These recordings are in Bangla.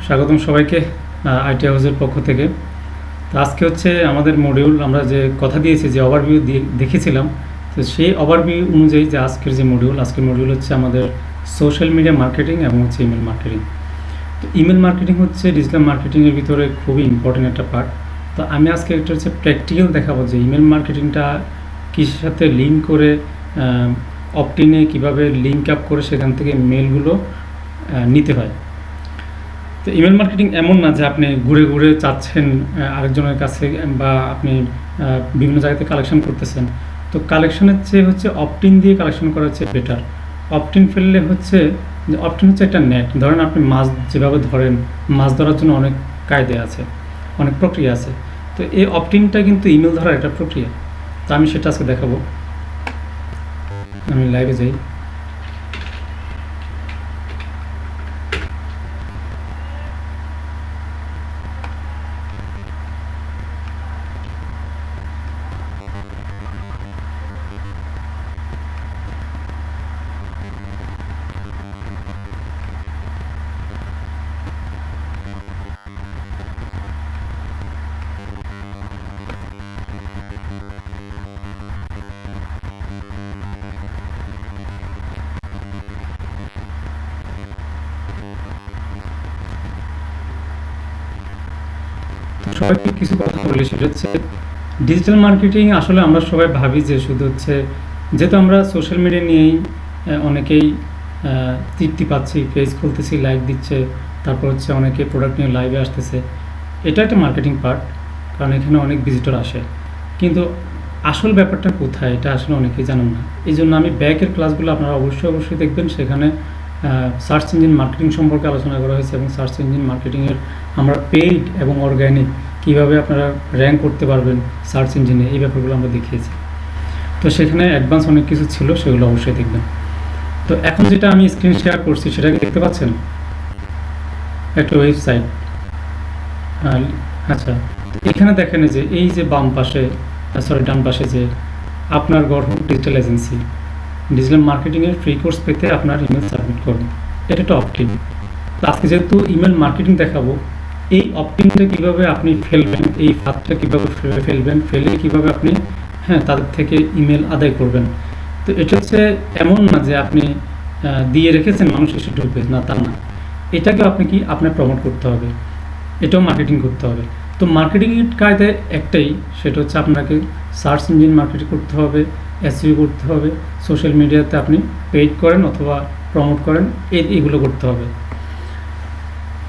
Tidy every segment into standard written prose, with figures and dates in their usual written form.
স্বাগতম সবাইকে আইটি হাউসের পক্ষ থেকে। তো আজকে হচ্ছে আমাদের মডিউল, আমরা যে কথা দিয়েছি, যে ওভারভিউ দেখেছিলাম, তো সেই ওভারভিউ অনুযায়ী যে আজকের মডিউল হচ্ছে আমাদের সোশ্যাল মিডিয়া মার্কেটিং এবং হচ্ছে ইমেল মার্কেটিং। তো ইমেল মার্কেটিং হচ্ছে ডিজিটাল মার্কেটিংয়ের ভিতরে খুবই ইম্পর্টেন্ট একটা পার্ট। তো আমি আজকে একটা হচ্ছে প্র্যাকটিক্যাল দেখাবো যে ইমেল মার্কেটিংটা কিসের সাথে লিঙ্ক করে, অপটিনে কীভাবে লিঙ্ক আপ করে সেখান থেকে মেলগুলো নিতে হয়। তো ইমেল মার্কেটিং এমন না যে আপনি ঘুরে ঘুরে চাচ্ছেন আরেকজনের কাছে, বা আপনি বিভিন্ন জায়গাতে কালেকশন করতেছেন। তো কালেকশনের চেয়ে হচ্ছে অপটিন দিয়ে কালেকশন করা হচ্ছে বেটার। অপটিন ফেললে হচ্ছে যে অপটিন হচ্ছে একটা নেট। ধরেন আপনি মাছ যেভাবে ধরেন, মাছ ধরার জন্য অনেক কায়দা আছে, অনেক প্রক্রিয়া আছে। তো এই অপটিনটা কিন্তু ইমেল ধরার একটা প্রক্রিয়া। তো আমি সেটা আজকে দেখাবো। আমি লাইভে যাই। সবাইকে কিছু কথা বলি, সেটা হচ্ছে ডিজিটাল মার্কেটিং। আসলে আমরা সবাই ভাবি যে শুধু হচ্ছে, যেহেতু আমরা সোশ্যাল মিডিয়া নিয়েই অনেকেই তৃপ্তি পাচ্ছি, পেজ খুলতেছি, লাইক দিচ্ছে, তারপর হচ্ছে অনেকে প্রোডাক্ট নিয়ে লাইভে আসতেছে, এটা একটা মার্কেটিং পার্ট, কারণ এখানে অনেক ভিজিটর আসে। কিন্তু আসল ব্যাপারটা কোথায়, এটা আসলে অনেকেই জানেন না। এই জন্য আমি ব্যাকের ক্লাসগুলো আপনারা অবশ্যই দেখবেন। সেখানে সার্চ ইঞ্জিন মার্কেটিং সম্পর্কে আলোচনা করা হয়েছে, এবং সার্চ ইঞ্জিন মার্কেটিংয়ের আমরা পেইড এবং অর্গ্যানিক কীভাবে আপনারা র্যাঙ্ক করতে পারবেন সার্চ ইঞ্জিনে, এই ব্যাপারগুলো আমরা দেখিয়েছি। তো সেখানে অ্যাডভান্স অনেক কিছু ছিল, সেগুলো অবশ্যই দেখবেন। তো এখন যেটা আমি স্ক্রিন শেয়ার করছি সেটাকে দেখতে পাচ্ছেন, একটা ওয়েবসাইট। আচ্ছা, এখানে দেখেন যে এই যে ডান পাশে যে আপনার গঠন ডিজিটাল এজেন্সি, ডিজিটাল মার্কেটিংয়ের ফ্রি কোর্স পেতে আপনার ইমেল সাবমিট করুন, এটা একটা অপটিন। আজকে যেহেতু ইমেল মার্কেটিং দেখাবো, এই অপটিনটা কীভাবে আপনি ফেলবেন, এই ফাঁদটা কীভাবে ফেলবেন, ফেলে কীভাবে আপনি তাদের থেকে ইমেল আদায় করবেন। তো এটা হচ্ছে এমন না যে আপনি দিয়ে রেখেছেন মানুষ এসে ঢুকবে, না তা না। এটাকে আপনার প্রমোট করতে হবে, এটাও মার্কেটিং করতে হবে। তো মার্কেটিংয়ের কায়দায় একটাই, সেটা হচ্ছে আপনাকে সার্চ ইঞ্জিন মার্কেটিং করতে হবে, এসইও করতে হবে, সোশ্যাল মিডিয়াতে আপনি পেইড করেন অথবা প্রমোট করেন, এগুলো করতে হবে।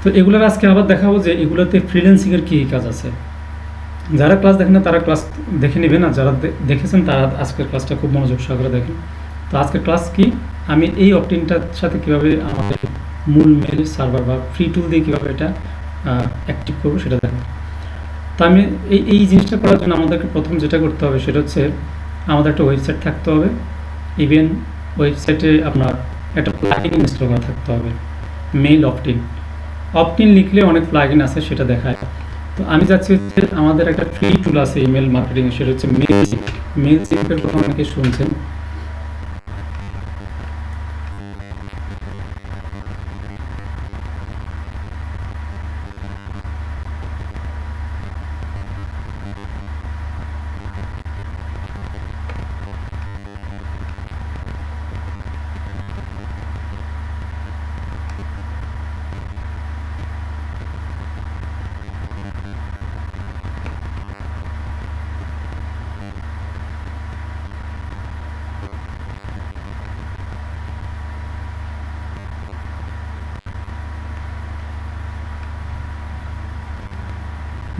তো এগুলোর আজকে আবার দেখাবো যে এগুলোতে ফ্রিল্যান্সিংয়ের কী কাজ আছে। যারা ক্লাস দেখেন না তারা ক্লাস দেখে নেবেন, আর যারা দেখেছেন তারা আজকের ক্লাসটা খুব মনোযোগ সহকারে দেখেন। তো আজকের ক্লাস কি, আমি এই অপটিনটার সাথে কীভাবে আমাদের মূল মেল সার্ভার বা ফ্রি টুল দিয়ে কীভাবে এটা অ্যাক্টিভ করবো সেটা দেখেন। তো আমি এই জিনিসটা করার জন্য আমাদেরকে প্রথম যেটা করতে হবে সেটা হচ্ছে আমাদের একটা ওয়েবসাইট থাকতে হবে। ইভেন ওয়েবসাইটে আপনার একটা প্লাগইন ইনস্টল করা থাকতে হবে, মেইল অপটিন লিখলে অনেক প্লাগইন আছে, সেটা দেখায়। তো আমি যাচ্ছি হচ্ছে আমাদের একটা ফ্রি টুল আছে ইমেল মার্কেটিং, সেটা হচ্ছে মেইলচিম্পের কথা অনেকে শুনছেন।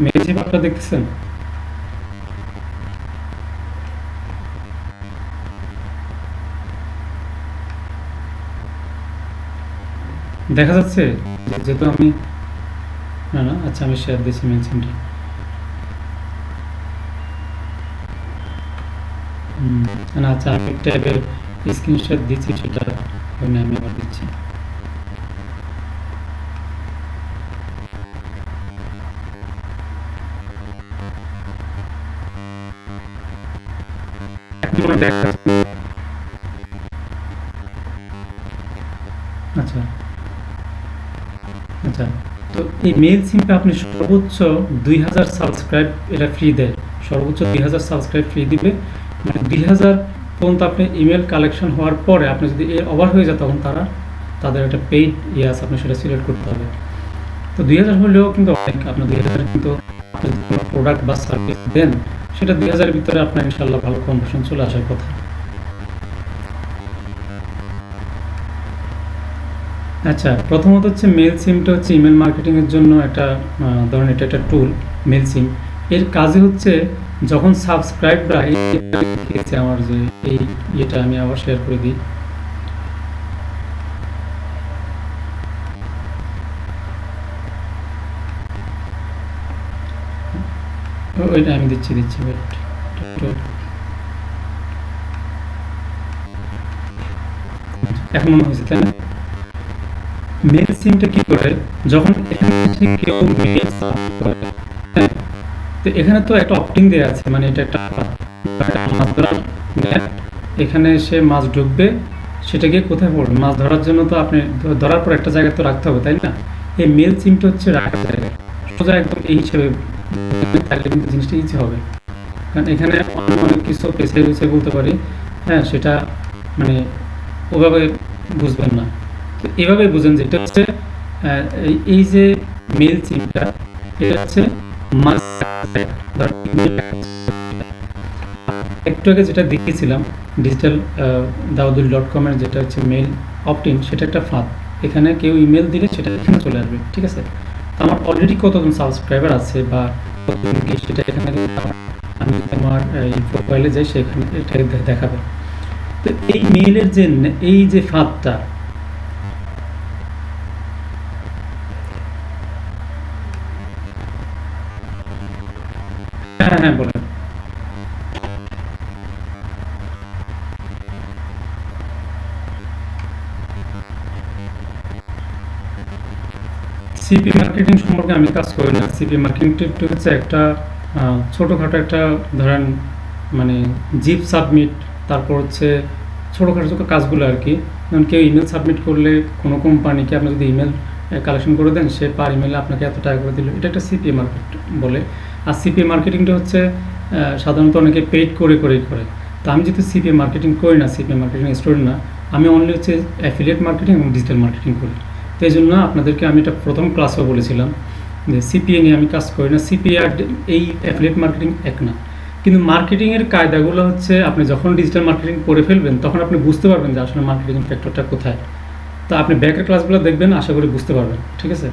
মেইলচিম্প আপনারা দেখতেছেন? দেখা যাচ্ছে? যেহেতু আমি না, আচ্ছা আমি শেয়ার দিচ্ছি মেইলচিম্পটা। না, আচ্ছা আমি ট্যাবের স্ক্রিনশট দিচ্ছি, সেটা আমি আবার দিচ্ছি। আচ্ছা আচ্ছা, তো এই মেল সিমটা আপনি সর্বোচ্চ 2000 সাবস্ক্রাইব এটা ফ্রি দেয়, সর্বোচ্চ 2000 সাবস্ক্রাইব ফ্রি দিবে, মানে 2000 পর্যন্ত আপনি ইমেল কালেকশন হওয়ার পরে আপনি যদি এর ওভার হয়ে যায় তখন তাদের একটা পেইড ইয়ে আছে, আপনি সেটা সিলেক্ট করতে হবে। তো 2000 হলেও কিন্তু অনেক, আপনার 2000 কিন্তু আপনি যদি কোনো প্রোডাক্ট বা সার্ভিস দেন সেটা 2000 এর ভিতরে আপনার ইনশাল্লাহ ভালো কনভার্সন চলে আসার কথা। আচ্ছা, প্রথমত হচ্ছে মেল সিমটা হচ্ছে ইমেল মার্কেটিং এর জন্য একটা ধরেন এটা একটা টুল। মেল সিম এর কাজই হচ্ছে যখন সাবস্ক্রাইবরা আমার যে এই ইয়েটা আমি আবার শেয়ার করে দিই, ওইটা আমি দিচ্ছি wait, এখন মনে হয়েছে তাই না? মেল সিমটা কি করে, যখন এখানে এসে কেউ মেল সাবমিট করে, হ্যাঁ, তো এখানে তো একটা অপটিং দেওয়া আছে, মানে এটা একটা মাছ ধরার net, এখানে সে মাছ ঢুকবে, সেটা গিয়ে কোথায় পড়বে, মাছ ধরার জন্য তো আপনি ধরার পর একটা জায়গায় তো রাখতে হবে তাই না? এই মেল সিমটা হচ্ছে রাখার জায়গা, সোজা একদম এই হিসেবে থাকলে কিন্তু জিনিসটা ইজি হবে। কারণ এখানে অনেক কিছু পেছে রয়েছে বলতে পারি, হ্যাঁ, সেটা মানে ওভাবে বুঝবেন না। তো এভাবে বুঝেন যে এটা হচ্ছে এই যে মেল সিমটা, এটা হচ্ছে একটু আগে যেটা দেখিয়েছিলাম ডিজিটাল dawoodul.com এর যেটা হচ্ছে মেল অপটিন, সেটা একটা ফাঁদ। এখানে কেউ ইমেল দিলে সেটা এখানে চলে আসবে, ঠিক আছে? তো আমার অলরেডি কতজন সাবস্ক্রাইবার আছে বা কতজন কি সেটা এখানে আমি আমার এই প্রোফাইলে যাই, সেখানে এটা দেখাবে। তো এই মেইলের যে এই যে ফাঁদটা, হ্যাঁ হ্যাঁ বলেন। সিপি মার্কেটিং সম্পর্কে আমি কাজ করি না। সিপি মার্কেটিং হচ্ছে একটা ছোটোখাটো একটা ধরেন মানে জিপ সাবমিট, তারপর হচ্ছে ছোটোখাটো কাজগুলো আর কি। যেমন কেউ ইমেল সাবমিট করলে কোনো কোম্পানিকে আপনি যদি ইমেল কালেকশন করে দেন, সে পার ইমেলে আপনাকে এত টাকা করে দিল, এটা একটা সিপি মার্কেট বলে। আর সিপি মার্কেটিংটা হচ্ছে সাধারণত অনেকে পেইড করে করে। তো আমি যেহেতু সিপি মার্কেটিং করি না, সিপি মার্কেটিং স্টুডেন্ট না, আমি অনলি হচ্ছে অ্যাফিলিয়েট মার্কেটিং এবং ডিজিটাল মার্কেটিং করি। তো এই জন্য আপনাদেরকে আমি এটা প্রথম ক্লাসেও বলেছিলাম যে সিপিএ নিয়ে আমি কাজ করি না। সিপিএ আর এই অ্যাফিলিয়েট মার্কেটিং এক না, কিন্তু মার্কেটিংয়ের কায়দাগুলো হচ্ছে আপনি যখন ডিজিটাল মার্কেটিং করে ফেলবেন তখন আপনি বুঝতে পারবেন যে আসলে মার্কেটিং ফ্যাক্টরটা কোথায়। তো আপনি ব্যাকের ক্লাসগুলো দেখবেন, আশা করি বুঝতে পারবেন, ঠিক আছে?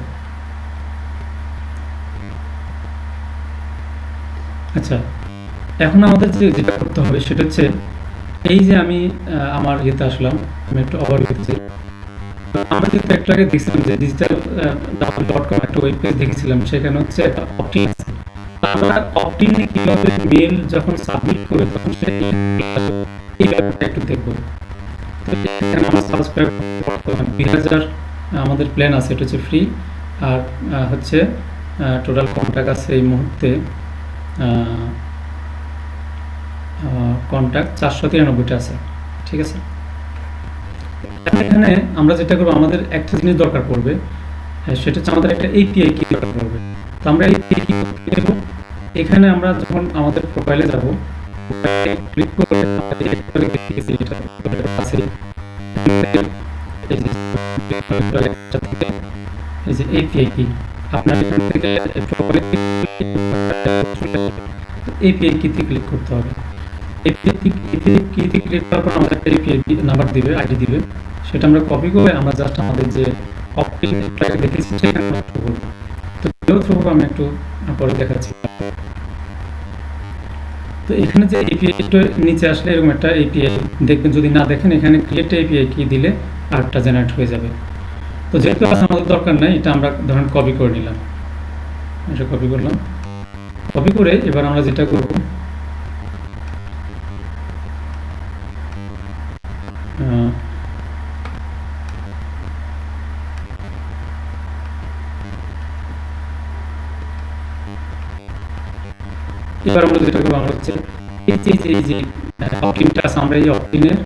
আচ্ছা, এখন আমাদের যেটা করতে হবে সেটা হচ্ছে এই যে আমি আমার ইয়েতে আসলাম, আমি একটু ওভারভিউ চাই। আমরা যেহেতু একটু আগে দেখছিলাম যে ডিজিটাল dawoodul.com একটা ওয়েব পেজ দেখেছিলাম, সেখানে হচ্ছে একটা অপটিন আছে। আমরা অপটিনে কিভাবে মেল যখন সাবমিট করে তখন সে এই ব্যাপারটা একটু দেখবো। তো এখানে আমার সাবস্ক্রাইব 2000 আমাদের প্ল্যান আছে, এটা হচ্ছে ফ্রি। আর হচ্ছে টোটাল কন্ট্যাক্ট আছে এই মুহূর্তে কন্ট্যাক্ট 493টা আছে, ঠিক আছে? এখানে আমরা যেটা করবো, আমাদের একটা জিনিস দরকার পড়বে, সেটা হচ্ছে আমাদের একটা এপিআই কি দরকার পড়বে। তো আমরা এপিআই কি করতে দেব, এখানে আমরা যখন আমাদের প্রোফাইলে যাব, ক্লিক করে এই যে এপিআই কি আপনার এখান থেকে এপিআই কিতে ক্লিক করতে হবে। এপিআই কিতে ক্লিক করার পর আমাদের একটা এপিআই নাম্বার দিবে, আইডি দিবে, সেটা আমরা কপি করে আমরা জাস্ট আমাদের যে অপটিন দেখেছি সেখানে থ্রু করবো। তো থ্রু করবো, আমি একটু পরে দেখাচ্ছি। তো এখানে যে এপিআইটা নিচে আসলে এরকম একটা এপিআই দেখবেন, যদি না দেখেন এখানে ক্রিয়েট এপিআই কি দিলে আরেকটা জেনারেট হয়ে যাবে। তো যেহেতু আমাদের দরকার নাই, এটা আমরা ধরেন কপি করে নিলাম, এটা কপি করলাম। কপি করে এবার আমরা যেটা করব, এবার আমরা যেটা করবো, আমরা হচ্ছে এই যে অপটিনটা আছে, আমরা এই অপটিনের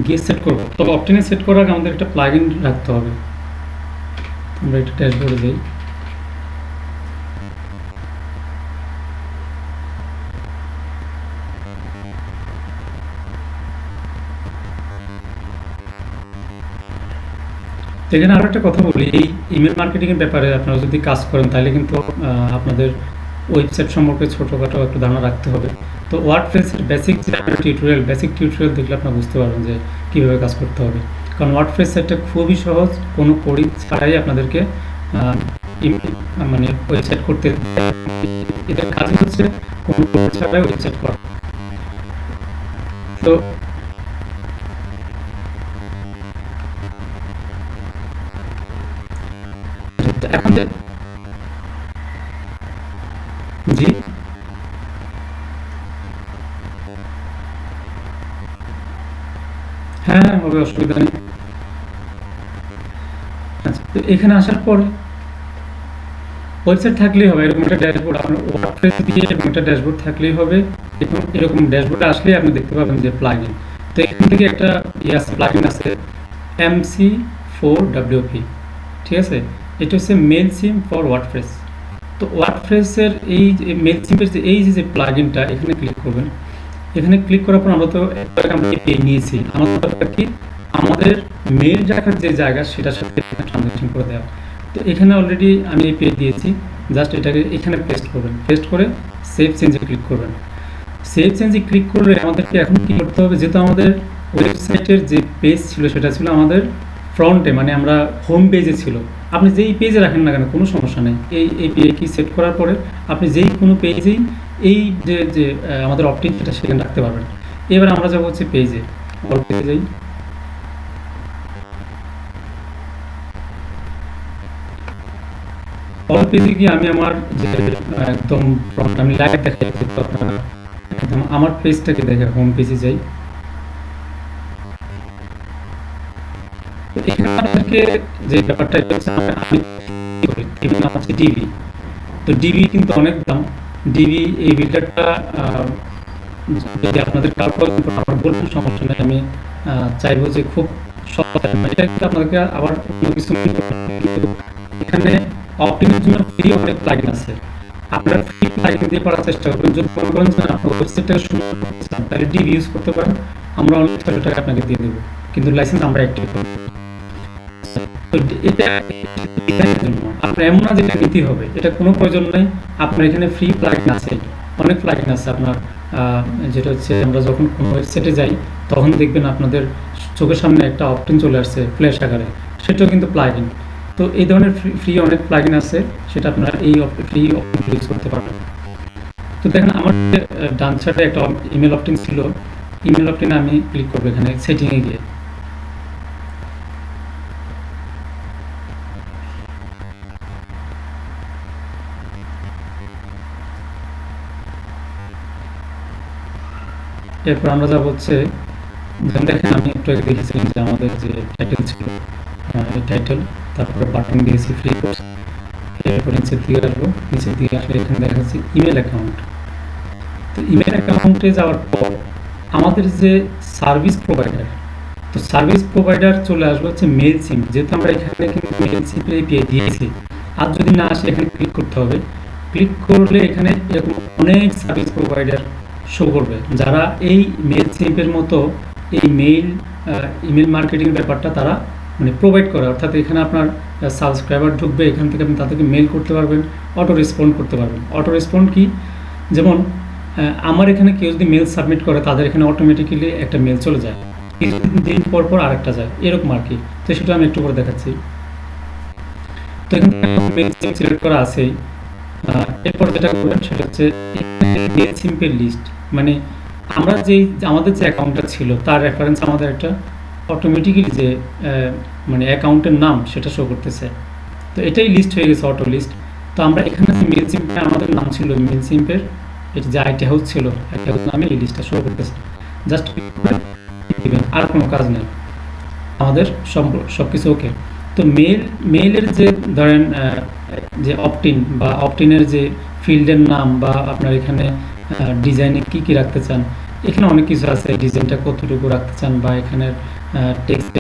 গিয়ে সেট করবো। তবে অপটিনে সেট করার আগে আমাদের একটা প্লাগইন রাখতে হবে। আমরা এটা ড্যাশবোর্ডে যাই, তো এখানে আরো একটা কথা বলি, এই ইমেল মার্কেটিং এর ব্যাপারে আপনারা যদি কাজ করেন তাহলে কিন্তু আপনাদের ওয়েবসাইট সম্পর্কে ছোটখাটো একটু ধারণা রাখতে হবে। তো ওয়ার্ডপ্রেসের বেসিক টিউটোরিয়াল দেখলে আপনারা বুঝতে পারবেন যে কীভাবে কাজ করতে হবে। কারণ ওয়ার্ডপ্রেস সাইটটা খুবই সহজ, কোনো কোডিং ছাড়াই আপনাদেরকে মানে ওয়েবসাইট করতে, এটার কাজ হচ্ছে কোনো কোড ছাড়াই ওয়েবসাইট করা। তো এখন জি হ্যাঁ হবে, অসুবিধা নেই। আচ্ছা, তো এখানে আসার পর ওয়েবসাইট থাকলেই হবে, এরকম একটা ড্যাশবোর্ড আপনার ওয়ার্ডপ্রেস দিয়ে এরকম একটা ড্যাশবোর্ড থাকলেই হবে। এবং এরকম ড্যাশবোর্ডে আসলেই আপনি দেখতে পাবেন যে প্লাগইন। তো এখান থেকে একটা প্লাগইন আছে MC4WP, ঠিক আছে। এটা হচ্ছে মেল সিম ফর ওয়ার্ডপ্রেস। তো ওয়ার্ডপ্রেসের এই যে মেল সিমের যে এই যে প্লাগইনটা, এখানে ক্লিক করবেন। এখানে ক্লিক করার পর আমরা তো আমরা পেয়ে নিয়েছি, আমাদের দরকার কি আমাদের মেল রাখার যে জায়গা সেটার সাথে ট্রানজাকশন করে দেওয়া। তো এখানে অলরেডি আমি এই পেজ দিয়েছি, জাস্ট এটাকে এখানে পেস্ট করবেন, পেস্ট করে সেভ চেঞ্জে ক্লিক করবেন। সেভ চেঞ্জে ক্লিক করলে আমাদেরকে এখন কি করতে হবে, যেহেতু আমাদের ওয়েবসাইটের যে পেজ ছিল সেটা ছিল আমাদের ফ্রন্টে, মানে আমরা হোম পেজে ছিল। আপনি যেই পেজে রাখেন না কেন কোনো সমস্যা নেই, এই পেজে কি সেট করার পরে আপনি যেই কোনো পেজেই এই যে যে আমাদের অপটিক সেটা সেখানে রাখতে পারবেন। এবার আমরা যাবো হচ্ছে পেজে, অল পেজে যাই। অল পেজে গিয়ে আমি আমার যে একদম ফ্রন্ট আমি লাইভ দেখাচ্ছি, তো আপনারা একদম আমার পেজটাকে দেখে হোম পেজে যাই। তো এখানে আপনাদেরকে যে ব্যাপারটা এটা হচ্ছে আমি টিভি নাম হচ্ছে ডিবি। তো ডিবি কিন্তু অনেক দাম। ডিবি এই বিল্ডারটা যদি আপনাদের কারো আমার বলবেন সমস্যা নেই, আমি চাইবো যে খুব সস্তা, এটা কিন্তু আপনাদেরকে আবার অন্য কিছু কিন্তু এখানে অপটিমের জন্য ফ্রি অনেক প্লাগইন আছে। আপনারা ফ্রি প্লাগইন দিয়ে করার চেষ্টা করবেন। যদি মনে করেন যে আপনার ওয়েবসাইটটাকে শুরু করতে চান তাহলে ডিবি ইউজ করতে পারেন, আমরা অনেক 600 টাকা আপনাকে দিয়ে দেবো, কিন্তু লাইসেন্স আমরা অ্যাক্টিভ করব। তো এটা ডিজাইনের জন্য আপনার এমন না যেটা নিতে হবে, এটা কোনো প্রয়োজন নেই। আপনার এখানে ফ্রি প্লাগইন আছে, অনেক প্লাগইন আছে আপনার। যেটা হচ্ছে আমরা যখন কোনো ওয়েবসাইটে যাই তখন দেখবেন আপনাদের চোখের সামনে একটা অপশন চলে আসছে ফ্ল্যাশ আকারে, সেটাও কিন্তু প্লাগইন। তো এই ধরনের ফ্রি অনেক প্লাগইন আছে, সেটা আপনারা এই ফ্রি অপশন ইউজ করতে পারবেন। তো দেখেন আমার ডান সাইডে একটা ইমেল অপশন ছিল, ইমেল অপশনে আমি ক্লিক করবো এখানে সেটিংয়ে গিয়ে। এরপর আমরা যা হচ্ছে দেখেন, আমি একটু আগে দেখেছিলাম যে আমাদের যে টাইটেল ছিল এই টাইটেল, তারপরে বাটন দিয়েছি ফ্রি কোর্স। এরপর নিচের দিকে আসবো, নিচের দিকে আসলে এখানে দেখা যাচ্ছে ইমেল অ্যাকাউন্ট। তো ইমেল অ্যাকাউন্টে যাওয়ার পর আমাদের যে সার্ভিস প্রোভাইডার, তো সার্ভিস প্রোভাইডার চলে আসবে হচ্ছে মেল সিম, যেহেতু আমরা এখানে কিন্তু মেল সিমের এপিআই দিয়েছি। আর যদি না আসে এখানে ক্লিক করতে হবে। ক্লিক করলে এখানে এরকম অনেক সার্ভিস প্রোভাইডার শো করবে, যারা এই মেল সিমের মতো এই ইমেল মার্কেটিং ব্যাপারটা তারা মানে প্রোভাইড করে। অর্থাৎ এখানে আপনার সাবস্ক্রাইবার ঢুকবে, এখান থেকে আপনি তাদেরকে মেল করতে পারবেন, অটো রেসপন্ড করতে পারবেন। অটো রেসপন্ড কি, যেমন আমার এখানে কেউ যদি মেল সাবমিট করে তাদের এখানে অটোমেটিক্যালি একটা মেল চলে যায়, কিছুদিন পর পর আরেকটা যায়, এরকম আর কি। তো সেটা আমি একটু করে দেখাচ্ছি। তো এখানে মেল সিম সিলেক্ট করা আছেই। এরপর যেটা করবেন সেটা হচ্ছে মেল সিম্পের লিস্ট, মানে আমরা আমাদের যে অ্যাকাউন্টটা ছিল তার রেফারেন্স আমাদের একটা অটোমেটিক্যালি যে মানে অ্যাকাউন্টের নাম সেটা শো করতেছে। তো এটাই লিস্ট হয়ে গেছে, অটো লিস্ট। তো আমরা এখানে মেল সিম্পে আমাদের নাম ছিল মেল সিম্পের, এটা যে আইটি হাউস ছিল আইটি হাউস নামে এই লিস্টটা শো করতেছে। জাস্ট দিবেন, আর কোনো কাজ নেই, আমাদের সব কিছু ওকে। তো মেইলের যে ধরেন যে অপটিন বা অপটিনের যে ফিল্ডের নাম বা আপনার এখানে ডিজাইনে কি কি রাখতে চান, এখানে অনেক কিছু আছে, ডিজাইনটা কতটুকু রাখতে চান বা এখানে টেক্সট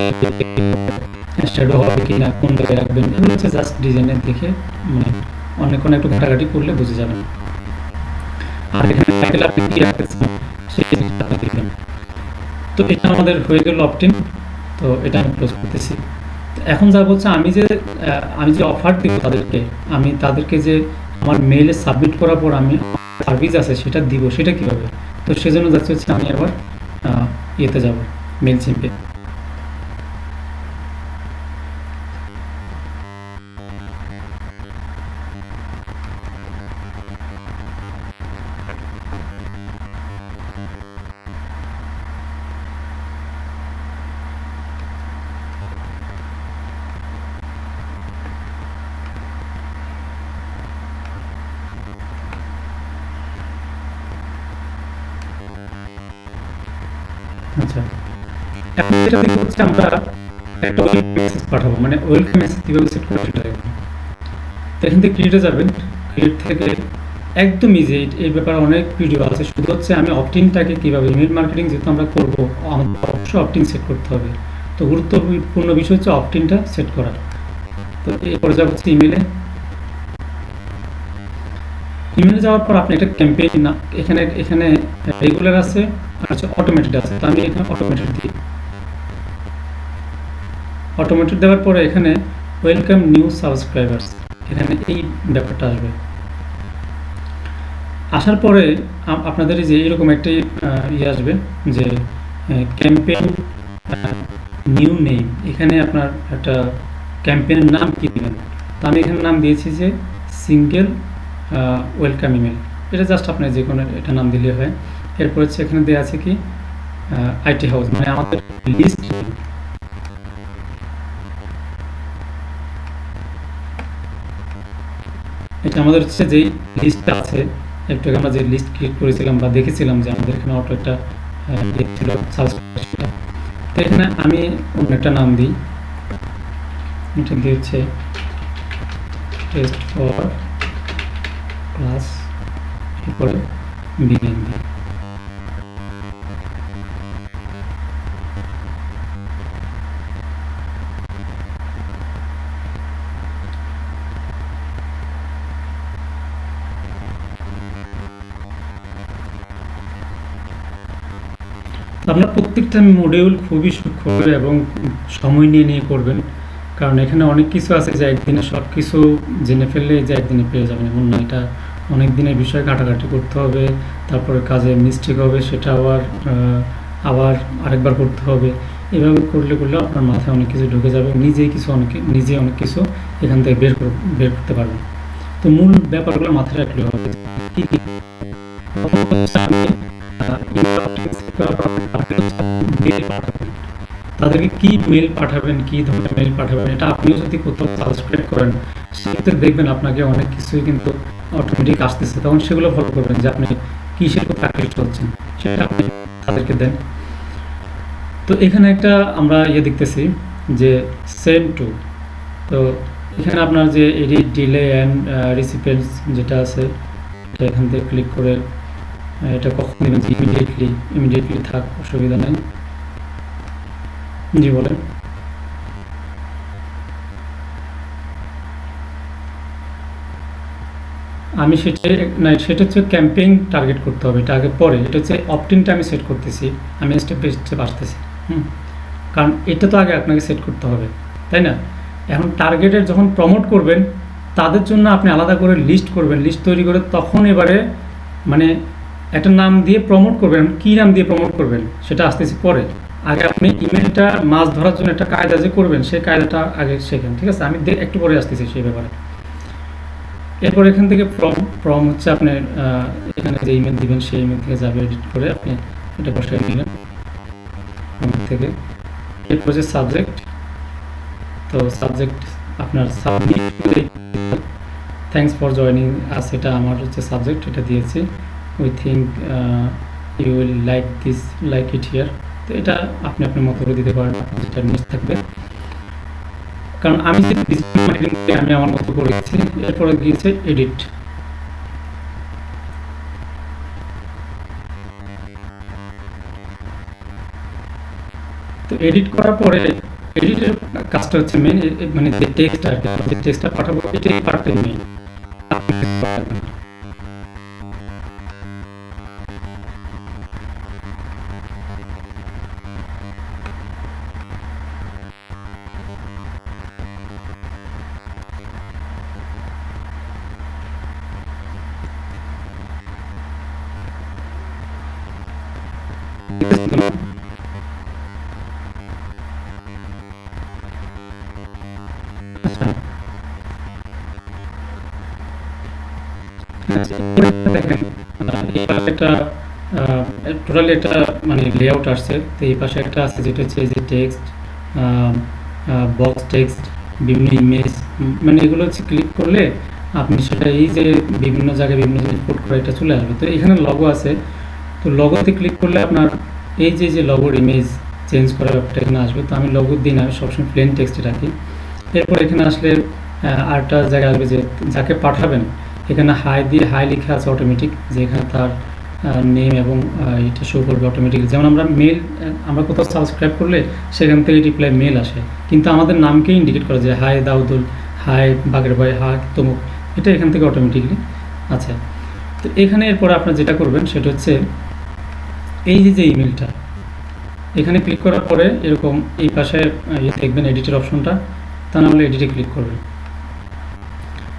শ্যাডো হবে কি না, কোন জায়গায় রাখবেন, এগুলো হচ্ছে জাস্ট ডিজাইনের দেখে মানে অনেক একটু ঘাটাঘাটি করলে বুঝে যাবেন। আর এখানে টাইটেল আপনি কি রাখতে চান সেই জিনিসটা আপনি দিবেন। তো এটা আমাদের হয়ে গেল অপটিন। তো এটা আমি ক্লোজ করতেছি। এখন যা বলছে আমি যে অফার দিব তাদেরকে, আমি তাদেরকে যে আমার মেইলে সাবমিট করার পর আমি সার্ভিস আছে সেটা দিব, সেটা কিভাবে? তো সেজন্য যাচ্ছে হচ্ছে আমি আবার ইয়েতে যাব, মেল চিম্পে। আচ্ছা, এখন যেটা দেখবো হচ্ছে আমরা একটা ওয়েলকাম মেসেজ পাঠাবো, মানে ওয়েলকাম মেসেজ কিভাবে সেট করবো সেটা দেখবো। তো এখান থেকে ক্রিয়েটে যাবেন, ক্রিয়েট থেকে একদম ইজি, এই ব্যাপারে অনেক ভিডিও আছে, শুধু হচ্ছে আমি অপটিনটাকে কীভাবে, ইমেল মার্কেটিং যেহেতু আমরা করবো আমাদের অবশ্যই অপটিন সেট করতে হবে। তো গুরুত্বপূর্ণ বিষয় হচ্ছে অপটিনটা সেট করা। তো এরপরে যাব হচ্ছে ইমেলে। ইমেলে যাওয়ার পর আপনি একটা ক্যাম্পেইন না, এখানে এখানে রেগুলার আছে আর হচ্ছে অটোমেটেড আছে। তো আমি এখানে অটোমেটেড দিই। অটোমেটেড দেওয়ার পরে এখানে ওয়েলকাম নিউ সাবস্ক্রাইবার্স, এখানে এই ব্যাপারটা আসবে। আসার পরে আপনাদের যে এরকম একটি ইয়ে আসবে যে ক্যাম্পেইন নিউ নেম, এখানে আপনার একটা ক্যাম্পেইনের নাম কি দেবেন। তো আমি এখানে নাম দিয়েছি যে সিঙ্গেল ওয়েলকাম ইমেল, এটা জাস্ট আপনার যে কোনো এটা নাম দিলে হয়। এরপর হচ্ছে এখানে দেওয়া আছে কি আইটি হাউস, মানে আমাদের লিস্ট, এটা আমাদের হচ্ছে যেই লিস্টটা আছে, একটু আগে আমরা যে লিস্ট ক্রিয়েট করেছিলাম বা দেখেছিলাম যে আমাদের এখানে অটো একটা ছিল সাবস্ক্রাইব। তো এখানে আমি অন্য একটা নাম দিই, এটা দিয়ে হচ্ছে টেস্ট ফর ক্লাস, এরপরে বিগিন দিই। আপনার প্রত্যেকটা মডিউল খুবই সূক্ষ্ম এবং সময় নিয়ে নিয়ে করবেন, কারণ এখানে অনেক কিছু আছে যে একদিনে সব কিছু জেনে ফেললে যে একদিনে পেয়ে যাবেন এমন না, এটা অনেক দিনের বিষয়, ঘাটাঘাটি করতে হবে, তারপরে কাজে মিস্টেক হবে, সেটা আবার আরেকবার করতে হবে। এভাবে করলে আপনার মাথায় অনেক কিছু ঢুকে যাবে, নিজে অনেক কিছু এখান থেকে বের করতে পারবেন। তো মূল ব্যাপারগুলো মাথায় রাখলে হবে কি কি তাদেরকে কি মেল পাঠাবেন, কি ধরনের মেল পাঠাবেন, এটা আপনিও যদি কোথাও সাবস্ক্রাইব করেন সেক্ষেত্রে দেখবেন আপনাকে অনেক কিছুই কিন্তু অটোমেটিক আসতেছে, তখন সেগুলো ফলো করবেন যে আপনি কিসের উপর প্র্যাকটিস করছেন সেটা আপনি তাদেরকে দেন। তো এখানে একটা আমরা দেখতেছি যে সেম টু, তো এখানে আপনার যে এডিট ডিলে অ্যান্ড রিসিপিয়েন্টস যেটা আছে এটা এখান থেকে ক্লিক করে এটা কখন দেবেন, ইমিডিয়েটলি থাক, অসুবিধা নেই। জি বলেন। আমি সেটা হচ্ছে ক্যাম্পেইন টার্গেট করতে হবে, এটা আগে পরে, এটা হচ্ছে অপটিনটা আমি সেট করতেছি, আমি স্টেপ বাই স্টেপ আসতেছি। কারণ এটা তো আগে আপনাকে সেট করতে হবে, তাই না? এখন টার্গেটের যখন প্রমোট করবেন তাদের জন্য আপনি আলাদা করে লিস্ট করবেন, লিস্ট তৈরি করে তখন এবারে মানে একটা নাম দিয়ে প্রমোট করবেন। কী নাম দিয়ে প্রমোট করবেন সেটা আসতেছি পরে, আগে আপনি ইমেলটা মাছ ধরার জন্য একটা কায়দা যে করবেন সেই কায়দাটা আগে শেখেন, ঠিক আছে? আমি একটু পরে আসতেছি সেই ব্যাপারে। এরপর এখান থেকে ফর্ম হচ্ছে আপনি এখানে যে ইমেল দিবেন সেই ইমেল থেকে যাবে, এডিট করে আপনি এটা বসাই নেবেন থেকে। এরপর যে সাবজেক্ট, তো সাবজেক্ট আপনার submit, thanks for joining us, এটা আমার হচ্ছে সাবজেক্ট, এটা দিয়েছি। We think you will like it here. তো এটা আপনি আপনার মতো করে দিতে পারেন, যেটা মিস থাকবে, কারণ আমি যে ডিজিটাল মার্কেটিং আমি আমার মতো করেছি। এরপরে গিয়েছে এডিট, তো এডিট করার পরে এডিটের কাজটা হচ্ছে মেন, মানে যে টেক্সটটা যে টেক্সটটা পাঠাবো এটাই পার্টটাই মেন। দেখেন এই পাশে একটা টোটালি একটা মানে লেআউট আসছে। তো এই পাশে একটা আছে যেটা হচ্ছে যে টেক্সট, বক্স টেক্সট, বিভিন্ন ইমেজ, মানে এগুলো হচ্ছে ক্লিক করলে আপনি সেটা এই যে বিভিন্ন জায়গায় ইনপুট করে এটা চলে আসবে। তো এখানে লগো আছে, তো লগোতে ক্লিক করলে আপনার এই যে লগোর ইমেজ চেঞ্জ করার ব্যাপারটা এখানে আসবে। তো আমি লগো দিই না, আমি সবসময় প্লেন টেক্সটে রাখি। এরপর এখানে আসলে আরেকটা জায়গা আসবে যে যাকে পাঠাবেন, এখানে হাই দিয়ে হাই লেখা আছে অটোমেটিক, যে এখানে তার নেম এবং এটা শো করবে অটোমেটিক। যেমন আমরা কোথাও সাবস্ক্রাইব করলে সেখান থেকে রিপ্লাই মেল আসে, কিন্তু আমাদের নামকে ইন্ডিকেট করে যে হাই দাউদুল, হাই বাগের ভাই, হাই তমুক, এটা এখান থেকে অটোমেটিকলি আছে। তো এখানে এরপরে আপনার যেটা করবেন সেটা হচ্ছে এই যে ইমেলটা, এখানে ক্লিক করার পরে এরকম এই পাশে দেখবেন এডিটের অপশনটা, তা না হলে এডিটে ক্লিক করবেন।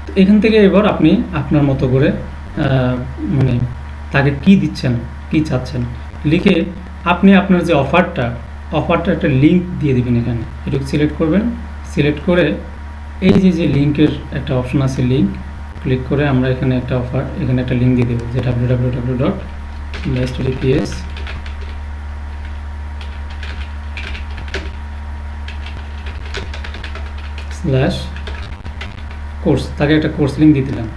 তো এখান থেকে এবার আপনি আপনার মতো করে মানে তাকে কি দিচ্ছেন, কি চাচ্ছেন লিখে আপনি আপনার যে অফারটা একটা লিঙ্ক দিয়ে দিবেন। এখানে এটুকু সিলেক্ট করবেন, সিলেক্ট করে এই যে লিঙ্কের একটা অপশন আছে, লিঙ্ক ক্লিক করে আমরা এখানে একটা এখানে একটা লিঙ্ক দিয়ে দেবো, যে www.bestdps/কোর্স, তাকে একটা কোর্স লিঙ্ক দিয়ে দিলাম।